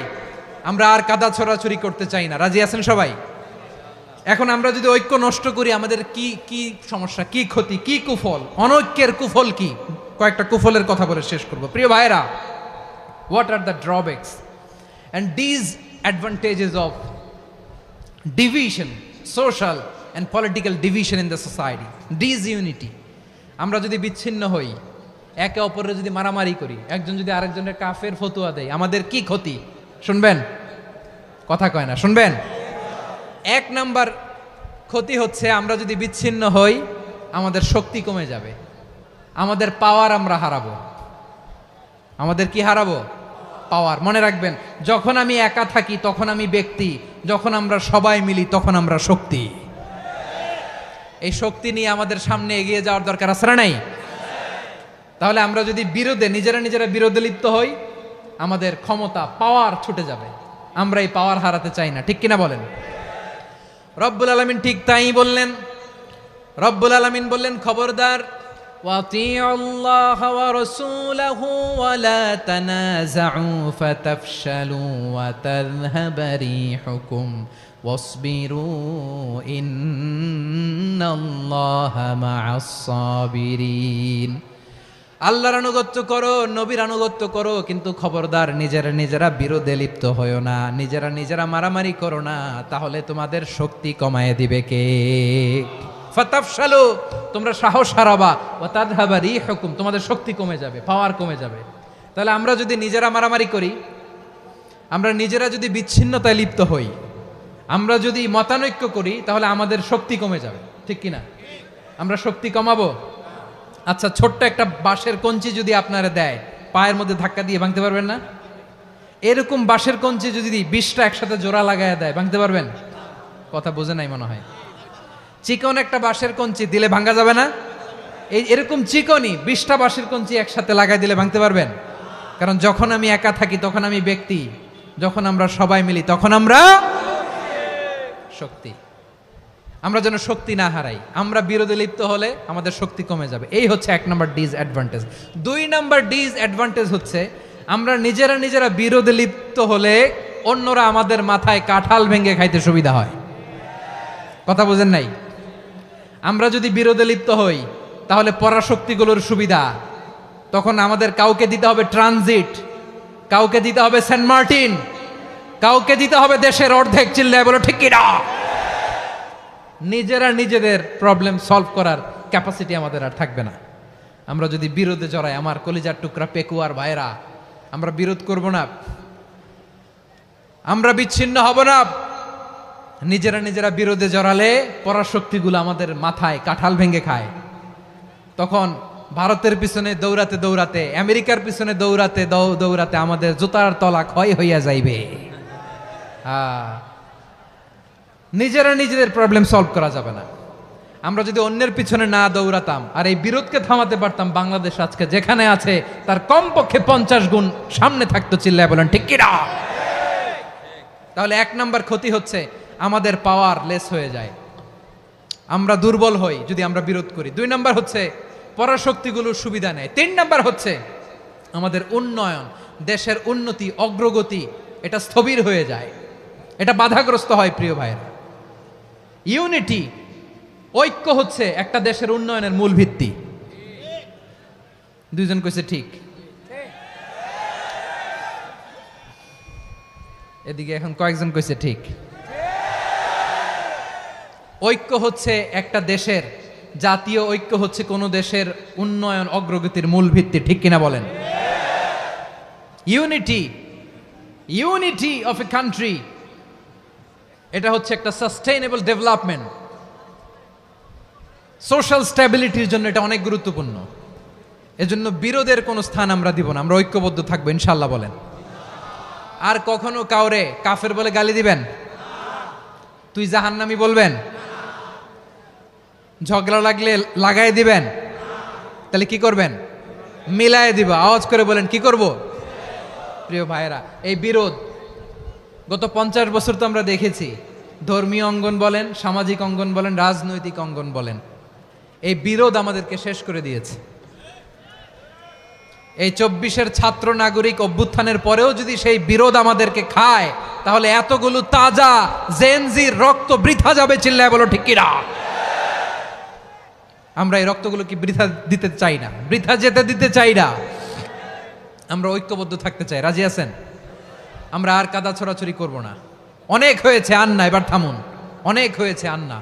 আমরা আর কাদা ছড়াছড়ি করতে চাই না। রাজি আছেন সবাই? এখন আমরা যদি ঐক্য নষ্ট করি আমাদের কি কি সমস্যা, কি ক্ষতি, কি কুফল? অনৈক্যের কুফল কি? কয়েকটা কুফলের কথা বলে শেষ করব। প্রিয় ভাইরা, what are the drawbacks and disadvantages of division, social and political division in the society, disunity? আমরা যদি বিচ্ছিন্ন হই, একে অপরের যদি মারামারি করি, একজন যদি আরেকজনের কাফের ফতোয়া দেয়, আমাদের কি ক্ষতি? শুনবেন? কথা কয় না, শুনবেন? এক নাম্বার ক্ষতি হচ্ছে আমরা যদি বিচ্ছিন্ন হই আমাদের শক্তি কমে যাবে, আমাদের পাওয়ার আমরা হারাবো। আমাদের কি হারাবো? পাওয়ার। মনে রাখবেন, যখন আমি একা থাকি তখন আমি ব্যক্তি, যখন আমরা সবাই মিলি তখন আমরা শক্তি। এই শক্তি নিয়ে আমাদের সামনে এগিয়ে যাওয়ার দরকার আছে না নাই? তাহলে আমরা যদি বিরোধে নিজেরা বিরোধে লিপ্ত হই আমাদের ক্ষমতা, পাওয়ার ছুটে যাবে। আমরা এই পাওয়ার হারাতে চাই না, ঠিক কিনা বলেন? রব্বুল আলামিন ঠিক তাই বললেন। রব্বুল আলামিন বললেন খবরদার وَأَطِيعُوا اللَّهَ وَرَسُولَهُ وَلَا تَنَازَعُوا فَتَفْشَلُوا وَتَذْهَبَ رِيحُكُمْ وَاصْبِرُوا إِنَّ اللَّهَ مَعَ الصَّابِرِينَ। আল্লাহর আনুগত্য করো, নবীর আনুগত্য করো, কিন্তু খবরদার নিজেরা বিরোধে লিপ্ত হয়ো না, নিজেরা মারামারি করো না, তাহলে তোমাদের শক্তি কমায় দিবে কে? ফাতাফশালু, তোমরা সাহস হারাবা, ওয়া তাযহাবা রিহুকুম, তোমাদের শক্তি কমে যাবে, পাওয়ার কমে যাবে। তাহলে আমরা যদি নিজেরা মারামারি করি, আমরা নিজেরা যদি বিচ্ছিন্নতায় লিপ্ত হই, আমরা যদি মতানৈক্য করি, তাহলে আমাদের শক্তি কমে যাবে, ঠিক কিনা? আমরা শক্তি কমাবো? আচ্ছা, ছোট্ট একটা বাঁশের কঞ্চি যদি আপনারা দেয়, পায়ের মধ্যে ধাক্কা দিয়ে ভাঙতে পারবেন না? এরকম বাঁশের কঞ্চি যদি 20টা একসাথে জোড়া লাগায় দেয়, ভাঙতে পারবেন? কথা বোঝে নাই মনে হয়। চিকন একটা বাঁশের কঞ্চি দিলে ভাঙা যাবে না? এরকম চিকনই 20টা বাঁশের কঞ্চি একসাথে লাগাই দিলে ভাঙতে পারবেন? কারণ যখন আমি একা থাকি তখন আমি ব্যক্তি, যখন আমরা সবাই মিলি তখন আমরা শক্তি। আমরা যেন শক্তি না হারাই। আমরা বিরোধে লিপ্ত হলে আমাদের শক্তি কমে যাবে। এই হচ্ছে 1 নম্বর ডিসঅ্যাডভান্টেজ। 2 নম্বর ডিসঅ্যাডভান্টেজ হচ্ছে আমরা নিজেরা বিরোধে লিপ্ত হলে অন্যরা আমাদের মাথায় কাঁঠাল ভেঙে খাইতে সুবিধা হয়। কথা বোঝেন নাই? আমরা যদি বিরোধে লিপ্ত হই তাহলে পরাশক্তিগুলোর সুবিধা, তখন আমাদের কাউকে দিতে হবে ট্রানজিট, কাউকে দিতে হবে সেন্ট মার্টিন, কাউকে দিতে হবে দেশের অর্ধেক। চিল্লায় বলো ঠিক কিনা? নিজেদের প্রবলেম সলভ করার ক্যাপাসিটি আমাদের আর থাকবে না। আমরা যদি বিরোধে জড়াই, আমার কলিজার টুকরা পেকুয়ার ভাইরা, আমরা বিরোধ করব না, আমরা বিচ্ছিন্ন হব না। নিজেরা বিরোধে জড়ালে পরাশক্তিগুলো আমাদের মাথায় কাঁঠাল ভেঙে খায়। তখন ভারতের পিছনে দৌড়াতে, আমেরিকার পিছনে দৌড়াতে আমাদের জুতার তলা ক্ষয় হইয়া যাইবে। নিজেদের প্রবলেম সলভ করা যাবে না। আমরা যদি অন্যের পিছনে না দৌড়াতাম আর এই বিরোধকে থামাতে পারতাম, বাংলাদেশ আজকে যেখানে আছে তার কমপক্ষে 50 গুণ সামনে থাকতো। চিল্লায় বলেন ঠিক কিনা? তাহলে 1 নম্বর ক্ষতি হচ্ছে আমাদের পাওয়ার লেস হয়ে যায়, আমরা দুর্বল হই যদি আমরা বিরোধ করি। 2 নম্বর হচ্ছে পরাশক্তিগুলোর সুবিধা নেয়। 3 নম্বর হচ্ছে আমাদের উন্নয়ন, দেশের উন্নতি, অগ্রগতি, এটা স্থবির হয়ে যায়, এটা বাধাগ্রস্ত হয়। প্রিয় ভাইয়েরা, ইউনিটি, ঐক্য হচ্ছে একটা দেশের উন্নয়নের মূল ভিত্তি। 2 জন কইছে ঠিক। এদিকে এখন কয়েকজন কইছে ঠিক। ঐক্য হচ্ছে একটা দেশের, জাতীয় ঐক্য হচ্ছে কোন দেশের উন্নয়ন অগ্রগতির মূল ভিত্তি, ঠিক কিনা বলেন? ইউনিটি অফ এ কান্ট্রি, এটা হচ্ছে একটা সাস্টেইনেবল ডেভেলপমেন্ট, সোশ্যাল স্ট্যাবিলিটির জন্য এটা অনেক গুরুত্বপূর্ণ। এজন্য বিরোধের কোনো স্থান আমরা দিব না, আমরা ঐক্যবদ্ধ থাকবো ইনশাআল্লাহ বলেন। আর কখনো কাউরে কাফের বলে গালি দিবেন? তুই জাহান্নামী বলবেন? ঝগড়া লাগলে লাগাই দিবেন? তাহলে কি করবেন? মিলায় দিবা। আওয়াজ করে বলেন কি করব? প্রিয় ভাইয়েরা, এই বিরোধ গত 50 বছর তো আমরা দেখেছি, ধর্মীয় অঙ্গন বলেন, সামাজিক অঙ্গন বলেন, রাজনৈতিক অঙ্গন বলেন, এই বিরোধ আমাদেরকে শেষ করে দিয়েছে। এই 24-এর ছাত্র নাগরিক অভ্যুত্থানের পরেও যদি সেই বিরোধ আমাদেরকে খায়, তাহলে এতগুলো তাজা জেনজির রক্ত বৃথা যাবে। চিল্লায় বলো ঠিক কিনা? আমরা এই রক্তগুলো কি বৃথা দিতে চাই না, বৃথা যেতে দিতে চাই না। আমরা ঐক্যবদ্ধ থাকতে চাই। রাজি আছেন? আমরা আর কাদা ছড়াছড়ি করব না। অনেক হয়েছে আন্না, এবার থামুন। অনেক হয়েছে আন্না।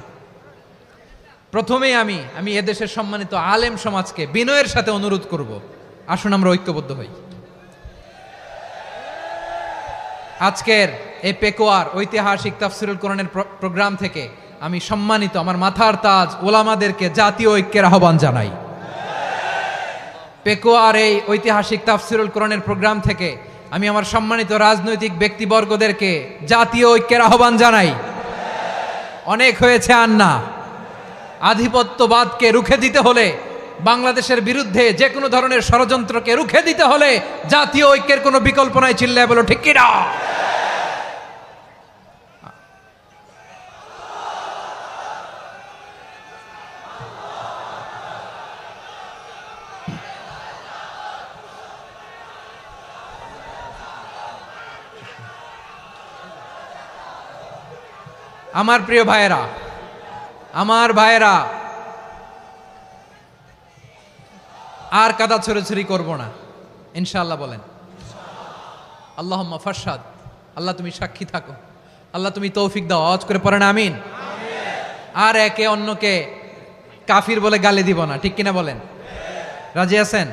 প্রথমেই আমি এদেশের সম্মানিত আলেম সমাজকে বিনয়ের সাথে অনুরোধ করব, আসুন আমরা ঐক্যবদ্ধ হই। আজকের এই পেকুয়ার ঐতিহাসিক তাফসিরুল কোরআনের প্রোগ্রাম থেকে আমি সম্মানিত আমার মাথার তাজ ওলামাদেরকে জাতীয় ঐক্যের আহ্বান জানাই। পেকুয়ার এই ঐতিহাসিক তাফসিরুল কোরআনের প্রোগ্রাম থেকে আমি আমার সম্মানিত রাজনৈতিক ব্যক্তিবর্গদেরকে জাতীয় ঐক্যের আহ্বান জানাই। অনেক হয়েছে আন্না। আধিপত্যবাদকে রুখে দিতে হলে, বাংলাদেশের বিরুদ্ধে যে কোনো ধরনের ষড়যন্ত্রকে রুখে দিতে হলে জাতীয় ঐক্যের কোনো বিকল্প নাই। চিল্লায় বলো ঠিক কিনা? আমার প্রিয় ভাইয়েরা, আমার ভাইয়েরা, আর কাদা ছড়াছড়ি করব না, ইনশাআল্লাহ বলেন। আল্লাহুম্মা ফারশাদ, আল্লাহ তুমি সাক্ষী থাকো, আল্লাহ তুমি তৌফিক দাও। আওয়াজ করে পড়েন আমিন। আর একে অন্যকে কাফির বলে গালি দিব না, ঠিক কিনা বলেন? রাজি আছেন?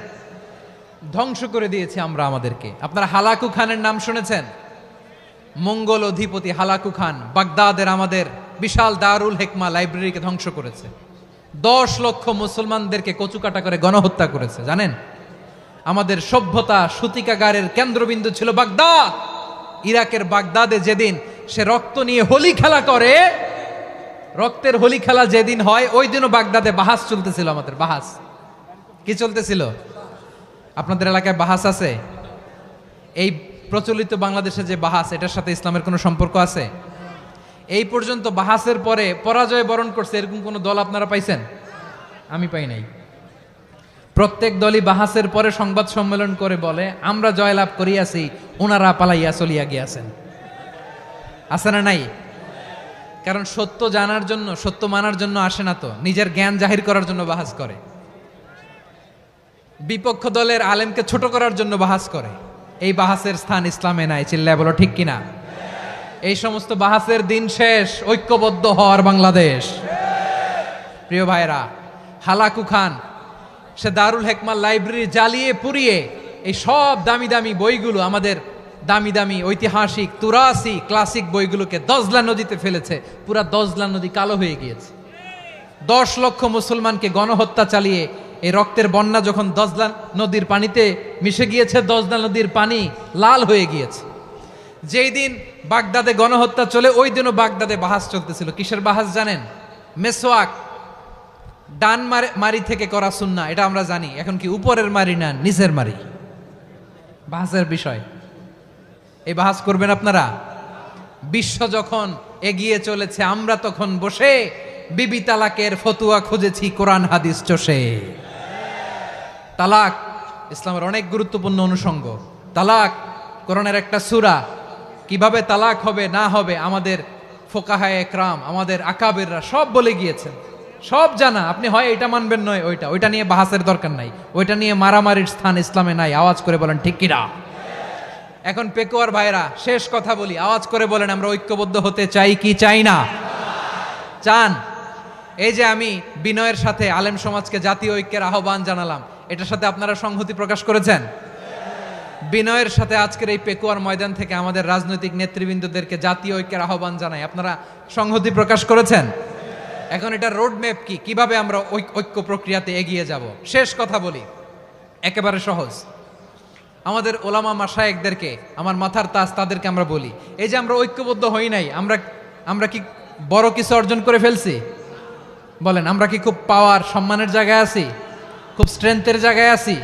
ধ্বংস করে দিয়েছি আমরা আমাদেরকে। আপনারা হালাকু খানের নাম শুনেছেন? মঙ্গল অধিপতি হালাকু খান বাগদাদের আমাদের বিশাল দারুল হেকমা লাইব্রেরিকে ধ্বংস করেছে। 10 লক্ষ মুসলমানদেরকে কচুকাটা করে গণহত্যা করেছে, জানেন? আমাদের সভ্যতা সূতিকাগারের কেন্দ্রবিন্দু ছিল বাগদাদ। ইরাকের বাগদাদে যেদিন সে রক্ত নিয়ে হোলি খেলা করে, রক্তের হোলি খেলা যেদিন হয়, ওই দিনও বাগদাদে বাহাস চলতেছিল। আমাদের বাহাস কি চলতেছিল? আপনাদের এলাকায় বাহাস আছে? এই প্রচলিত বাংলাদেশে যে বাহাস, এটার সাথে ইসলামের কোনো সম্পর্ক আছে? এই পর্যন্ত বাহাসের পরে পরাজয় বরণ করছে এরকম কোন দল আপনারা পাইছেন? আমি পাই নাই। প্রত্যেক দলই বাহাসের পরে সংবাদ সম্মেলন করে বলে আমরা জয়লাভ করিয়াছি, ওনারা পালাইয়া চলিয়া গিয়াছেন। আছে না নাই? কারণ সত্য জানার জন্য, সত্য মানার জন্য আসে না তো, নিজের জ্ঞান জাহির করার জন্য বাহাস করে। বিপক্ষ দলের আলেমকে ছোট করার জন্য বাহাস করে। এই বাহাসের স্থান ইসলামে নাই, চিল্লায় বলো ঠিক কিনা? এই সমস্ত বাহাসের দিন শেষ, ঐক্যবদ্ধ হওয়ার বাংলাদেশ। প্রিয় ভাইরা, হালাকু খান সে দারুল হেকমা লাইব্রেরি জ্বালিয়ে পুড়িয়ে এই সব দামি দামি বইগুলো, আমাদের দামি দামি ঐতিহাসিক তুরাসি ক্লাসিক বইগুলোকে দজলা নদীতে ফেলেছে। পুরা দজলা নদী কালো হয়ে গিয়েছে। 10 লক্ষ মুসলমানকে গণহত্যা চালিয়ে এই রক্তের বন্যা যখন দজলা নদীর পানিতে মিশে গিয়েছে, দজলা নদীর পানি লাল হয়ে গিয়েছে। যেই দিন বাগদাদে গণহত্যা চলে, ওই দিনও বাগদাদে বাহাস চলতেছিল। কিসের বাহাস জানেন? মেসওয়াক, ডান মারি থেকে করা সুন্নাহ, এটা আমরা জানি। এখন কি উপরের মারি না নিচের মারি? বাহাসের বিষয়। এই বাহাস করবেন আপনারা? বিশ্ব যখন এগিয়ে চলেছে, আমরা তখন বসে বিবি তালাকের ফতুয়া খুঁজেছি কোরআন হাদিস চষে। তালাক ইসলামের অনেক গুরুত্বপূর্ণ অনুষঙ্গ। তালাক কোরআনের একটা সূরা। কিভাবে তালাক হবে না হবে আমাদের ফোকাহায়ে একরাম, আমাদের আকাবেররা সব বলে গিয়েছেন, সব জানা। আপনি হয় এটা মানবেন, নয় ওইটা নিয়ে বাহাসের দরকার নাই, ওইটা নিয়ে মারামারির স্থান ইসলামে নাই। আওয়াজ করে বলেন ঠিক কিনা? এখন পেকুয়ার ভাইরা, শেষ কথা বলি, আওয়াজ করে বলেন আমরা ঐক্যবদ্ধ হতে চাই কি চাই না? চান? এই যে আমি বিনয়ের সাথে আলেম সমাজকে জাতীয় ঐক্যের আহ্বান জানালাম, এটার সাথে আপনারা সংহতি প্রকাশ করেছেন? বিনয়ের সাথে আজকের এই পেকুয়ার ময়দান থেকে আমাদের রাজনৈতিক নেতৃবৃন্দদেরকে জাতীয় ঐক্যের আহ্বান জানাই, আপনারা সংহতি প্রকাশ করেছেন? এখন এটা রোড ম্যাপ কি, কিভাবে আমরা ঐক্য প্রক্রিয়াতে এগিয়ে যাব? শেষ কথা বলি, একেবারে সহজ। আমাদের ওলামা মাশায়েখদেরকে, আমার মাথার তাজ, তাদেরকে আমরা বলি, এই যে আমরা ঐক্যবদ্ধ হই নাই, আমরা কি বড় কিছু অর্জন করে ফেলছি? বলেন, আমরা কি খুব পাওয়ার সম্মানের জায়গায় আছি? খুব স্ট্রেংথের জায়গায় আছি?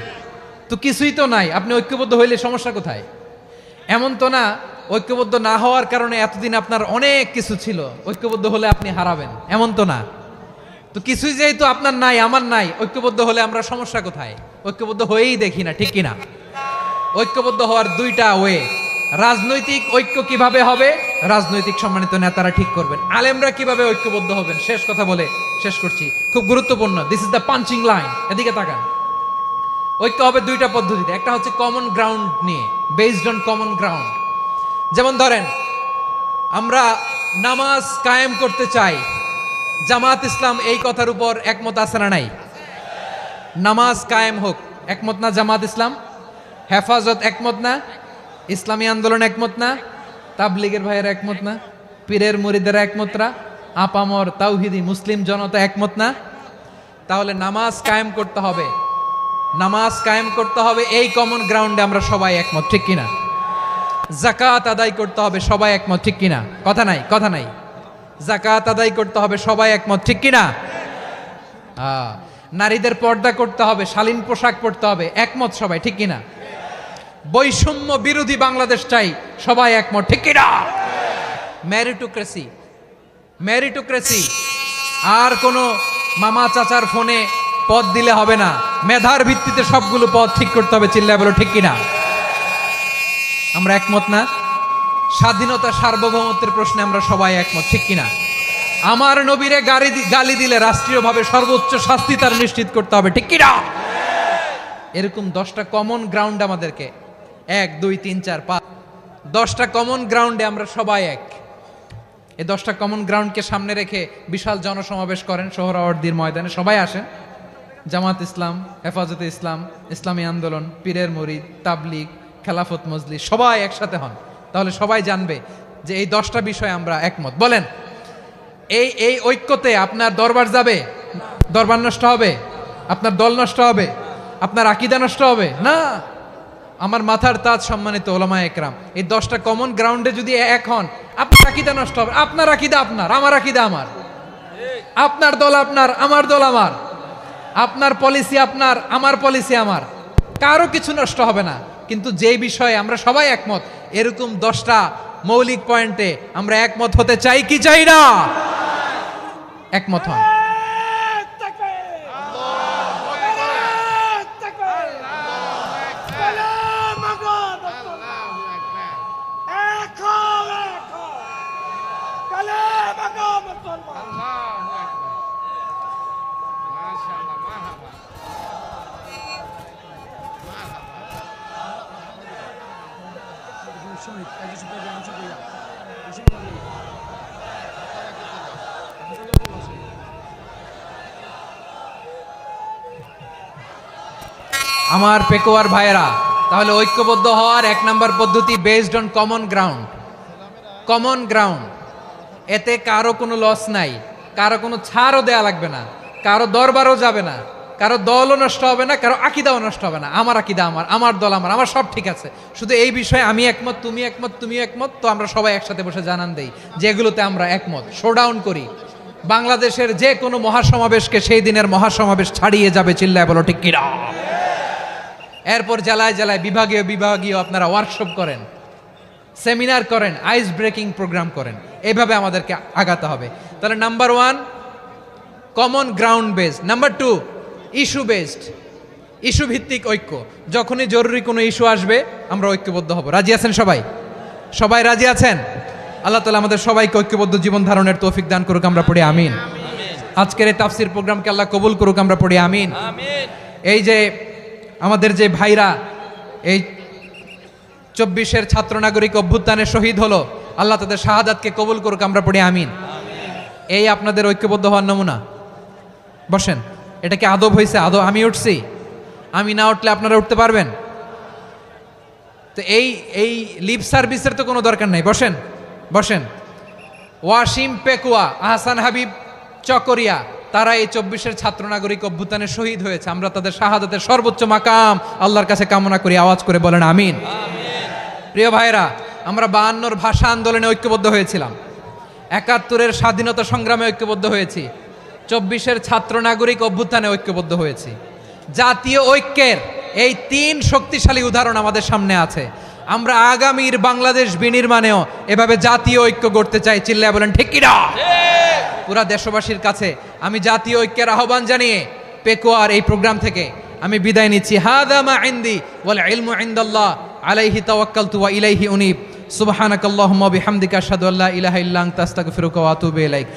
তো কিছুই তো নাই। আপনি ঐক্যবদ্ধ হইলে সমস্যা কোথায়? এমন তো না ঐক্যবদ্ধ না হওয়ার কারণে এতদিন আপনার অনেক কিছু ছিল, ঐক্যবদ্ধ হলে আপনি হারাবেন, এমন তো না। তো কিছুই যেহেতু আপনার নাই, আমার নাই, ঐক্যবদ্ধ হলে আমরা সমস্যা কোথায়? ঐক্যবদ্ধ হয়েই দেখি না, ঠিক কিনা? ঐক্যবদ্ধ হওয়ার দুইটা ওয়ে। রাজনৈতিক ঐক্য কিভাবে হবে? রাজনৈতিক সম্মানিত নেতারা ঠিক করবেন। আলেমরা কিভাবে ঐক্যবদ্ধ হবেন? শেষ কথা বলে শেষ করছি, খুব গুরুত্বপূর্ণ। This is the punching line. এদিকে তাকান। ঐক্য হবে দুইটা পদ্ধতিতে। একটা হচ্ছে কমন গ্রাউন্ড নিয়ে, বেসড অন কমন গ্রাউন্ড। যেমন ধরেন, আমরা নামাজ কায়েম করতে চাই, জামাত ইসলাম এই কথার উপর একমত আছে না নাই? নামাজ কায়েম হোক, একমত না জামাত ইসলাম? হেফাজত একমত না? ইসলামী আন্দোলন একমত না? তাবলীগের ভাইয়েরা একমত না? পীরের মুরিদেরা একমত না? আপামর তাওহিদি মুসলিম জনতা একমত না? তাহলে নামাজ কায়েম করতে হবে, নামাজ কায়েম করতে হবে এই কমন গ্রাউন্ডে আমরা সবাই একমত, ঠিক কিনা? যাকাত আদায় করতে হবে, সবাই একমত, ঠিক কিনা? কথা নাই, কথা নাই। যাকাত আদায় করতে হবে, সবাই একমত, ঠিক কিনা? নারীদের পর্দা করতে হবে, শালীন পোশাক পরতে হবে, একমত সবাই, ঠিক কিনা? বৈষম্য বিরোধী বাংলাদেশ চাই, সবাই একমত, ঠিক কিনা? Meritocracy, meritocracy. আর কোনো মামা চাচার ফোনে পদ দিলে হবে না, মেধার ভিত্তিতে সবগুলো পদ ঠিক করতে হবে, চিল্লায় বলো ঠিক কিনা? আমরা একমত না? স্বাধীনতা সার্বভৌমত্বের প্রশ্নে আমরা সবাই একমত, ঠিক কিনা? আমার নবীরে গালি দিলে রাষ্ট্রীয়ভাবে সর্বোচ্চ শাস্তি তার নিশ্চিত করতে হবে, ঠিক কি না? এরকম 10টা কমন গ্রাউন্ড আমাদেরকে, 1 2 3 4 5, 10টা কমন গ্রাউন্ডে আমরা সবাই এক। এই 10টা কমন গ্রাউন্ডকে সামনে রেখে বিশাল জনসমাবেশ করেন সোহরাওয়ার্দীর ময়দানে, সবাই আসেন। জামাত ইসলাম, হেফাজতে ইসলাম, ইসলামী আন্দোলন, পীরের মুরিদ, তাবলিগ, খেলাফত মজলিস, সবাই একসাথে হন, তাহলে সবাই জানবে যে এই 10টা বিষয়ে আমরা একমত। বলেন, এই ঐক্যতে আপনার দরবার যাবে? দরবার নষ্ট হবে? আপনার দল নষ্ট হবে? আপনার আকীদা নষ্ট হবে না। আমার মাথার তাজ সম্মানিত ওলামায়ে একরাম, এই 10টা কমন গ্রাউন্ডে যদি এক হন, আপনার আকীদা নষ্ট হবে। আপনার আকীদা আপনার, আমার আকীদা আমার, আপনার দল আপনার, আমার দল আমার, আপনার পলিসি আপনার, আমার পলিসি আমার, কারো কিছু নষ্ট হবে না। কিন্তু যে বিষয়ে আমরা সবাই একমত, এরকম 10টা মৌলিক পয়েন্টে আমরা একমত হতে চাই কি চাই না? একমত হন। আমার পেকোয়ার ভাইয়েরা, তাহলে ঐক্যবদ্ধ হওয়ার 1 নম্বর পদ্ধতি based on common ground. Common ground, এতে কারো কোনো লস নাই, কারো কোনো ছাড়ও দেয়া লাগবে না, কারো দরবারও যাবে না, কারো দলও নষ্ট হবে না, কারো আকীদাও নষ্ট হবে না। আমার আকীদা আমার, আমার দল আমার, আমার সব ঠিক আছে। শুধু এই বিষয়ে আমি একমত, তুমি একমত, তুমিও একমত, তো আমরা সবাই একসাথে বসে জানান দেই যে এগুলোতে আমরা একমত। শোডাউন করি। বাংলাদেশের যে কোনো মহাসমাবেশকে সেই দিনের মহাসমাবেশ ছাড়িয়ে যাবে, চিল্লায় বলো ঠিক কিনা? এরপর জেলায় জেলায় বিভাগীয় আপনারা ওয়ার্কশপ করেন, সেমিনার করেন, আইস ব্রেকিং প্রোগ্রাম করেন। এইভাবে আমাদেরকে আগাতে হবে। তাহলে number 1 common ground based. Number 2 issue based, issue ভিত্তিক ঐক্য। যখনই জরুরি কোনো ইস্যু আসবে আমরা ঐক্যবদ্ধ হব। রাজি আছেন সবাই? সবাই রাজি আছেন? আল্লাহ তাআলা আমাদের সবাইকে ঐক্যবদ্ধ জীবন ধারণের তৌফিক দান করুক, আমরা পড়ি আমিন। আজকের এই তাফসীর প্রোগ্রামকে আল্লাহ কবুল করুক, আমরা পড়ি আমিন। এই যে আমাদের যে ভাইরা এই 24-এর ছাত্র নাগরিক অভ্যুত্থানে শহীদ হলো, আল্লাহ তাদের শাহাদাতকে কবুল করুক, আমরা পড়ি আমিন। এই আপনাদের ঐক্যবদ্ধ হওয়ার নমুনা। বসেন। এটা কি আদব হয়েছে? আদব আমি উঠছি, আমি না উঠলে আপনারা উঠতে পারবেন? তো এই লিপ সার্ভিসের তো কোনো দরকার নাই। বসেন বসেন। ওয়াসিম পেকুয়া, আহসান হাবিব চকরিয়া, তারা এই 24-এর ছাত্র নাগরিক অভ্যুত্থানে শহীদ হয়েছে। আমরা তাদের শাহাদাতের সর্বোচ্চ মাকাম আল্লাহর কাছে কামনা করি। আওয়াজ করে বলেন আমিন। প্রিয় ভাইরা, আমরা 52-র ভাষা আন্দোলনে ঐক্যবদ্ধ হয়েছিলাম, 71-এর স্বাধীনতা সংগ্রামে ঐক্যবদ্ধ হয়েছি, 24-এর ছাত্র নাগরিক অভ্যুত্থানে ঐক্যবদ্ধ হয়েছি। জাতীয় ঐক্যের এই 3 শক্তিশালী উদাহরণ আমাদের সামনে আছে। আমরা আগামীর বাংলাদেশ বিনির্মাণেও এভাবে জাতীয় ঐক্য গড়তে চাই। চিল্লায় বলেন ঠিক কি না? পুরা দেশবাসীর কাছে আমি জাতীয় ঐক্যের আহ্বান জানিয়ে পেকুয়ার এই প্রোগ্রাম থেকে আমি বিদায় নিচ্ছি। হাদা মা ইনদি ওয়াল ইলমু ইনদাল্লাহ আলাইহি তাওয়াক্কালতু ওয়া ইলাইহি উনীব। সুবহানাকাল্লাহুম্মা ওয়া বিহামদিকা আশহাদু আল্লা ইলাহা ইল্লা আনতা আস্তাগফিরুকা ওয়া আতুবু ইলাইক।